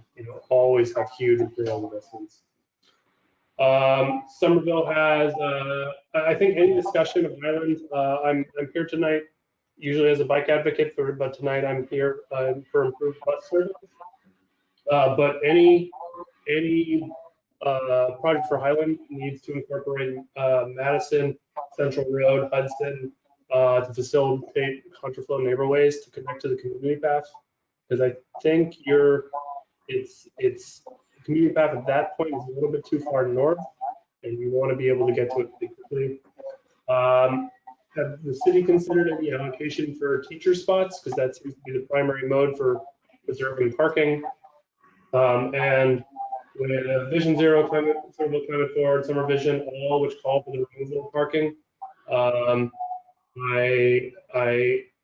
always have huge material investments. Somerville has, I think, any discussion of Highland. I'm here tonight, usually as a bike advocate, but tonight I'm here for improved bus service. But any project for Highland needs to incorporate Madison, Central Road, Hudson to facilitate contraflow neighborways to connect to the community path. Because I think it's community path at that point is a little bit too far north, and you want to be able to get to it pretty quickly. Have the city considered any allocation for teacher spots? Because that seems to be the primary mode for preserving parking. And with Vision Zero, Somerville Climate Forward, Summer Vision, all which call for the removal of parking,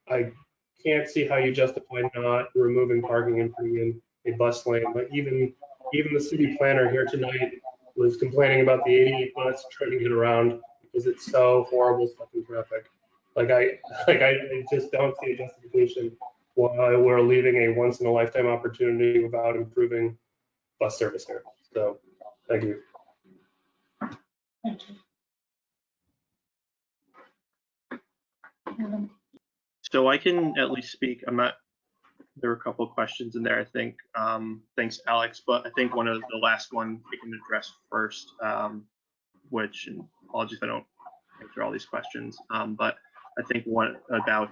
I can't see how you justify not removing parking and putting in a bus lane. But even the city planner here tonight was complaining about the 88 bus trying to get around because it's so horrible stuck in traffic. I just don't see a justification why we're leaving a once in a lifetime opportunity without improving bus service here. So thank you.
Thank you.
So I can at least speak. There were a couple of questions in there, I think. Thanks, Alex. But I think one of the last ones we can address first, which, and apologies if I don't answer all these questions, but I think one about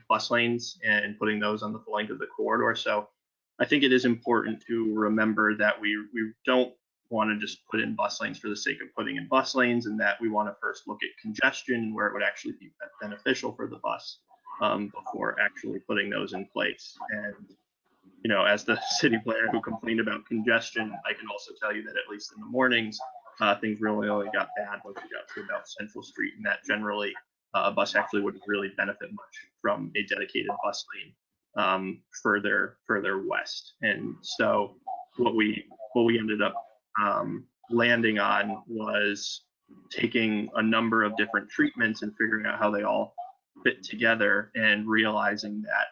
bus lanes and putting those on the length of the corridor. So I think it is important to remember that we don't want to just put in bus lanes for the sake of putting in bus lanes, and that we want to first look at congestion and where it would actually be beneficial for the bus before actually putting those in place. And as the city planner who complained about congestion, I can also tell you that at least in the mornings, things really only got bad once we got to about Central Street, and that generally a bus actually wouldn't really benefit much from a dedicated bus lane further west. And so what we ended up landing on was taking a number of different treatments and figuring out how they all fit together, and realizing that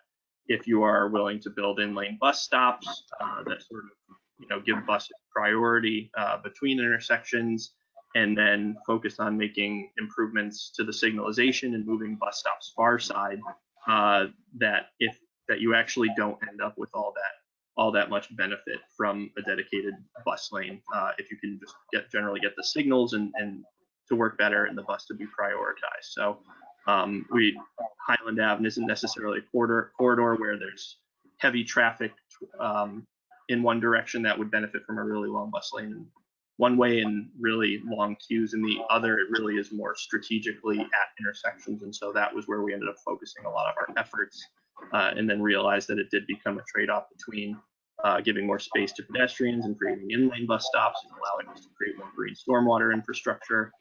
if you are willing to build in-lane bus stops that sort of give buses priority between intersections, and then focus on making improvements to the signalization and moving bus stops far side, that you actually don't end up with all that much benefit from a dedicated bus lane if you can just generally get the signals and to work better and the bus to be prioritized. So Highland Avenue isn't necessarily a corridor where there's heavy traffic in one direction that would benefit from a really long bus lane in one way and really long queues in the other. It really is more strategically at intersections, and so that was where we ended up focusing a lot of our efforts, and then realized that it did become a trade-off between giving more space to pedestrians and creating in-lane bus stops and allowing us to create more green stormwater infrastructure,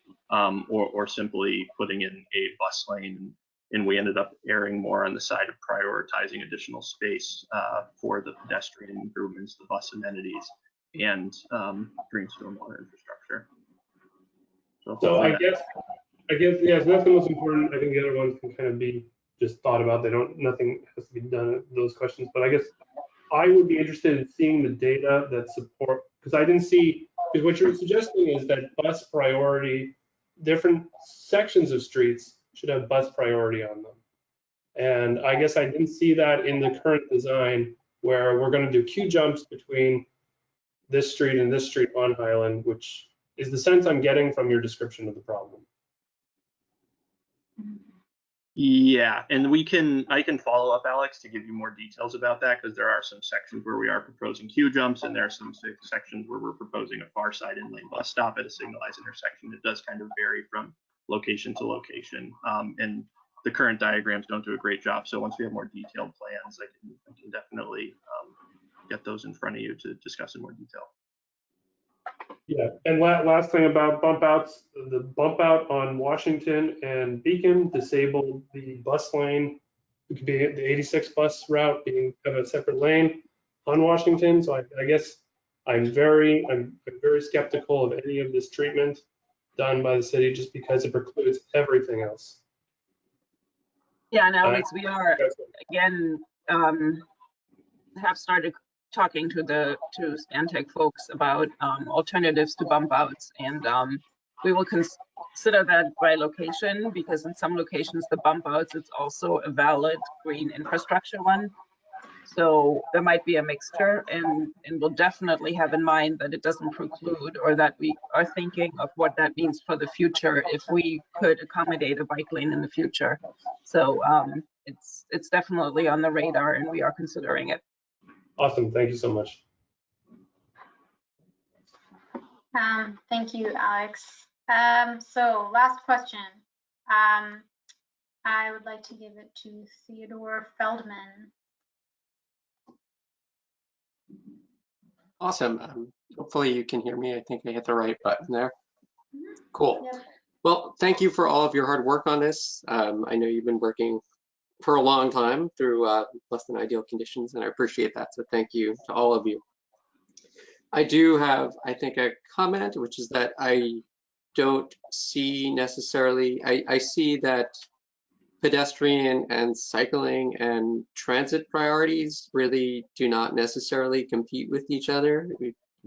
or simply putting in a bus lane. And we ended up erring more on the side of prioritizing additional space for the pedestrian improvements, the bus amenities, and green stormwater infrastructure.
So I guess yeah, so that's the most important. I think the other ones can kind of be just thought about. Nothing has to be done those questions, but I guess I would be interested in seeing the data that support, because I didn't see, because what you're suggesting is that bus priority, different sections of streets should have bus priority on them. And I guess I didn't see that in the current design, where we're going to do queue jumps between this street and this street on Highland, which is the sense I'm getting from your description of the problem.
Yeah, and I can follow up, Alex, to give you more details about that, because there are some sections where we are proposing queue jumps, and there are some sections where we're proposing a far side in-lane bus stop at a signalized intersection. It does kind of vary from location to location, and the current diagrams don't do a great job. So once we have more detailed plans, I can definitely get those in front of you to discuss in more detail.
Yeah, and last thing about bump outs, the bump out on Washington and Beacon disabled the bus lane. It could be the 86 bus route being of a separate lane on Washington. So I guess I'm very skeptical of any of this treatment done by the city, just because it precludes everything else.
Yeah, and Alex, we are again have started talking to Stantec folks about alternatives to bump outs, and we will consider that by location, because in some locations the bump outs, it's also a valid green infrastructure one. So there might be a mixture, and we'll definitely have in mind that it doesn't preclude, or that we are thinking of what that means for the future if we could accommodate a bike lane in the future. So it's definitely on the radar, and we are considering it.
Awesome, thank you so much.
Thank you, Alex. So last question. I would like to give it to Theodore Feldman.
Awesome. Hopefully you can hear me. I think I hit the right button there. Cool. Yep. Well, thank you for all of your hard work on this. I know you've been working for a long time through less than ideal conditions, and I appreciate that. So thank you to all of you. I do have, I think, a comment, which is that I don't see necessarily, I see that pedestrian and cycling and transit priorities really do not necessarily compete with each other.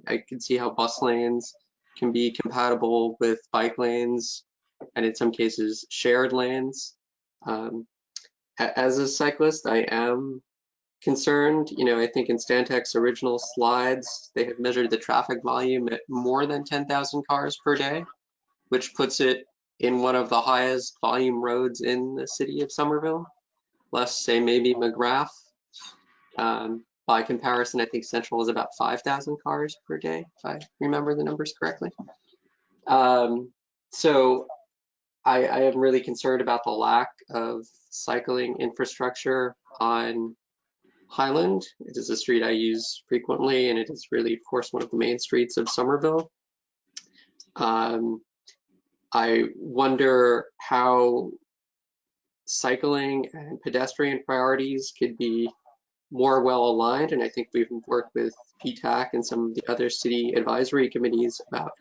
I can see how bus lanes can be compatible with bike lanes, and in some cases shared lanes. As a cyclist, I am concerned. I think in Stantec's original slides, they have measured the traffic volume at more than 10,000 cars per day, which puts it in one of the highest volume roads in the city of Somerville, less say maybe McGrath. By comparison, I think Central is about 5,000 cars per day, if I remember the numbers correctly. So I am really concerned about the lack of cycling infrastructure on Highland. It is a street I use frequently, and it is really, of course, one of the main streets of Somerville. I wonder how cycling and pedestrian priorities could be more well aligned, and I think we've worked with PTAC and some of the other city advisory committees about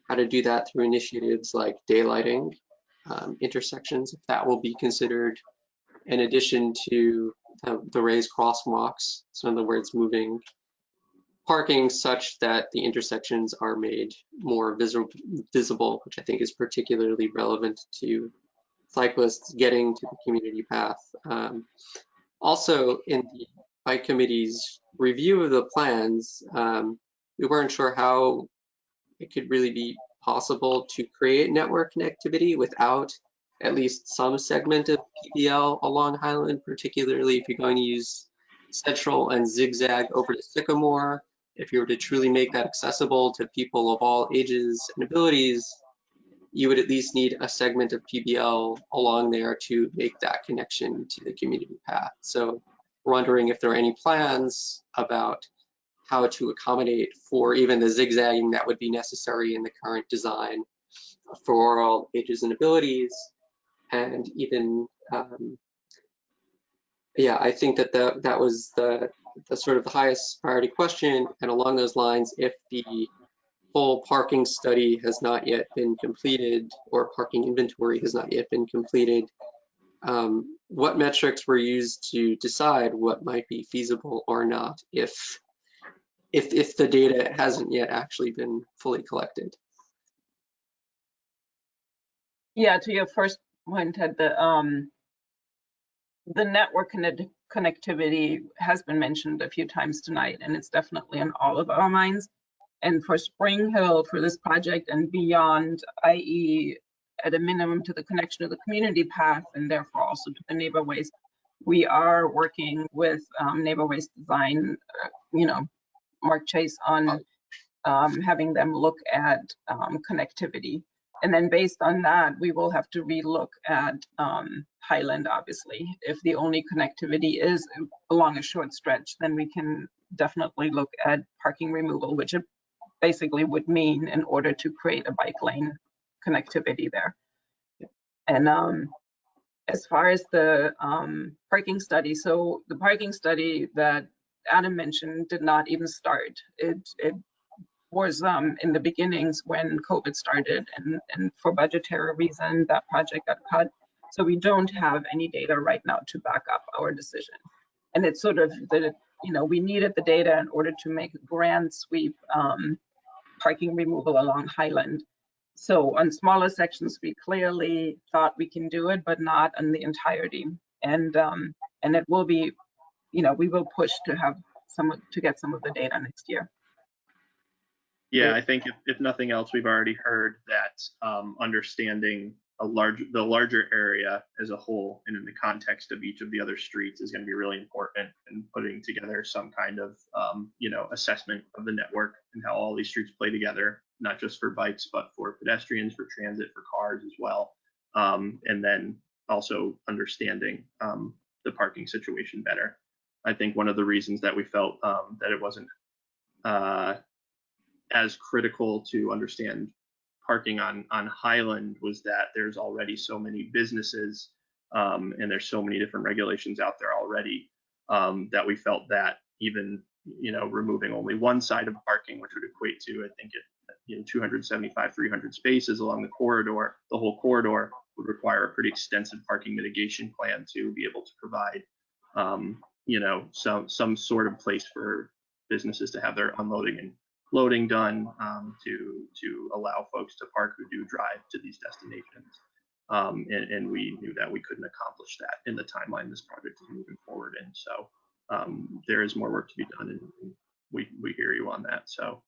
how to do that through initiatives like daylighting intersections, if that will be considered in addition to the raised crosswalks. So in other words, moving parking such that the intersections are made more visible, which I think is particularly relevant to cyclists getting to the community path. Also, in the bike committee's review of the plans, we weren't sure how it could really be possible to create network connectivity without at least some segment of PBL along Highland, particularly if you're going to use Central and zigzag over to Sycamore. If you were to truly make that accessible to people of all ages and abilities, you would at least need a segment of PBL along there to make that connection to the community path. So we're wondering if there are any plans about how to accommodate for even the zigzagging that would be necessary in the current design for all ages and abilities. And even, yeah, I think that that was the sort of the highest priority question. And along those lines, if the full parking study has not yet been completed, or parking inventory has not yet been completed, what metrics were used to decide what might be feasible or not if the data hasn't yet actually been fully collected?
Yeah, to your first point, Ted, the network connectivity has been mentioned a few times tonight, and it's definitely on all of our minds. And for Spring Hill, for this project and beyond, i.e. at a minimum to the connection of the community path and therefore also to the neighbor waste, we are working with neighbor waste design, Mark Chase on having them look at connectivity. And then based on that, we will have to relook at Highland, obviously. If the only connectivity is along a short stretch, then we can definitely look at parking removal, which it basically would mean in order to create a bike lane connectivity there. And as far as the parking study, so the parking study that Adam mentioned did not even start. It was in the beginnings when COVID started, and for budgetary reason, that project got cut. So we don't have any data right now to back up our decision. And it's sort of we needed the data in order to make a grand sweep parking removal along Highland. So on smaller sections, we clearly thought we can do it, but not on the entirety. And it will be, we will push to get some of the data next year.
Yeah, I think if nothing else, we've already heard that understanding the larger area as a whole and in the context of each of the other streets is going to be really important, and putting together some kind of assessment of the network and how all these streets play together, not just for bikes, but for pedestrians, for transit, for cars as well. And then also understanding the parking situation better. I think one of the reasons that we felt that it wasn't as critical to understand parking on Highland was that there's already so many businesses and there's so many different regulations out there already that we felt that even removing only one side of parking, which would equate to I think 275, 300 spaces along the corridor, the whole corridor would require a pretty extensive parking mitigation plan to be able to provide some sort of place for businesses to have their unloading and loading done to allow folks to park who do drive to these destinations. And we knew that we couldn't accomplish that in the timeline this project is moving forward in. So there is more work to be done, and we hear you on that. So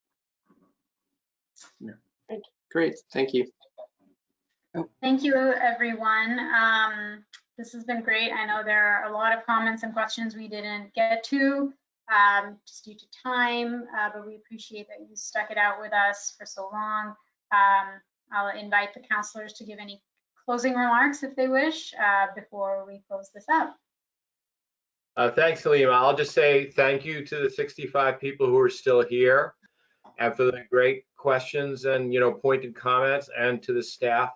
yeah.
Great, thank you.
Thank you, everyone. This has been great. I know there are a lot of comments and questions we didn't get to just due to time, but we appreciate that you stuck it out with us for so long. I'll invite the counselors to give any closing remarks if they wish before we close this out.
Thanks, Halima. I'll just say thank you to the 65 people who are still here and for the great questions and pointed comments, and to the staff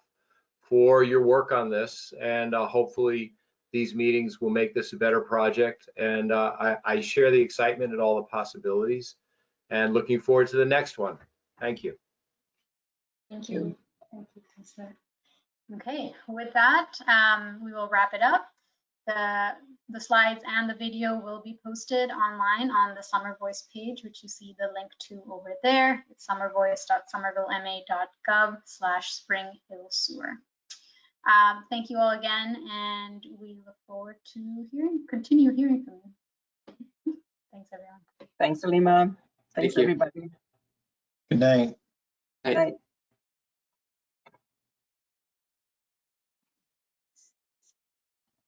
for your work on this. And hopefully these meetings will make this a better project. And I share the excitement and all the possibilities, and looking forward to the next one. Thank you.
Thank you. Thank you, Counselor. Okay, with that, we will wrap it up. The slides and the video will be posted online on the Summer Voice page, which you see the link to over there. It's summervoice.somervillema.gov/springhillsewer. Thank you all again, and we look forward to continue hearing from you. Thanks, everyone.
Thanks, Halima. Thanks, everybody.
Good night.
Night.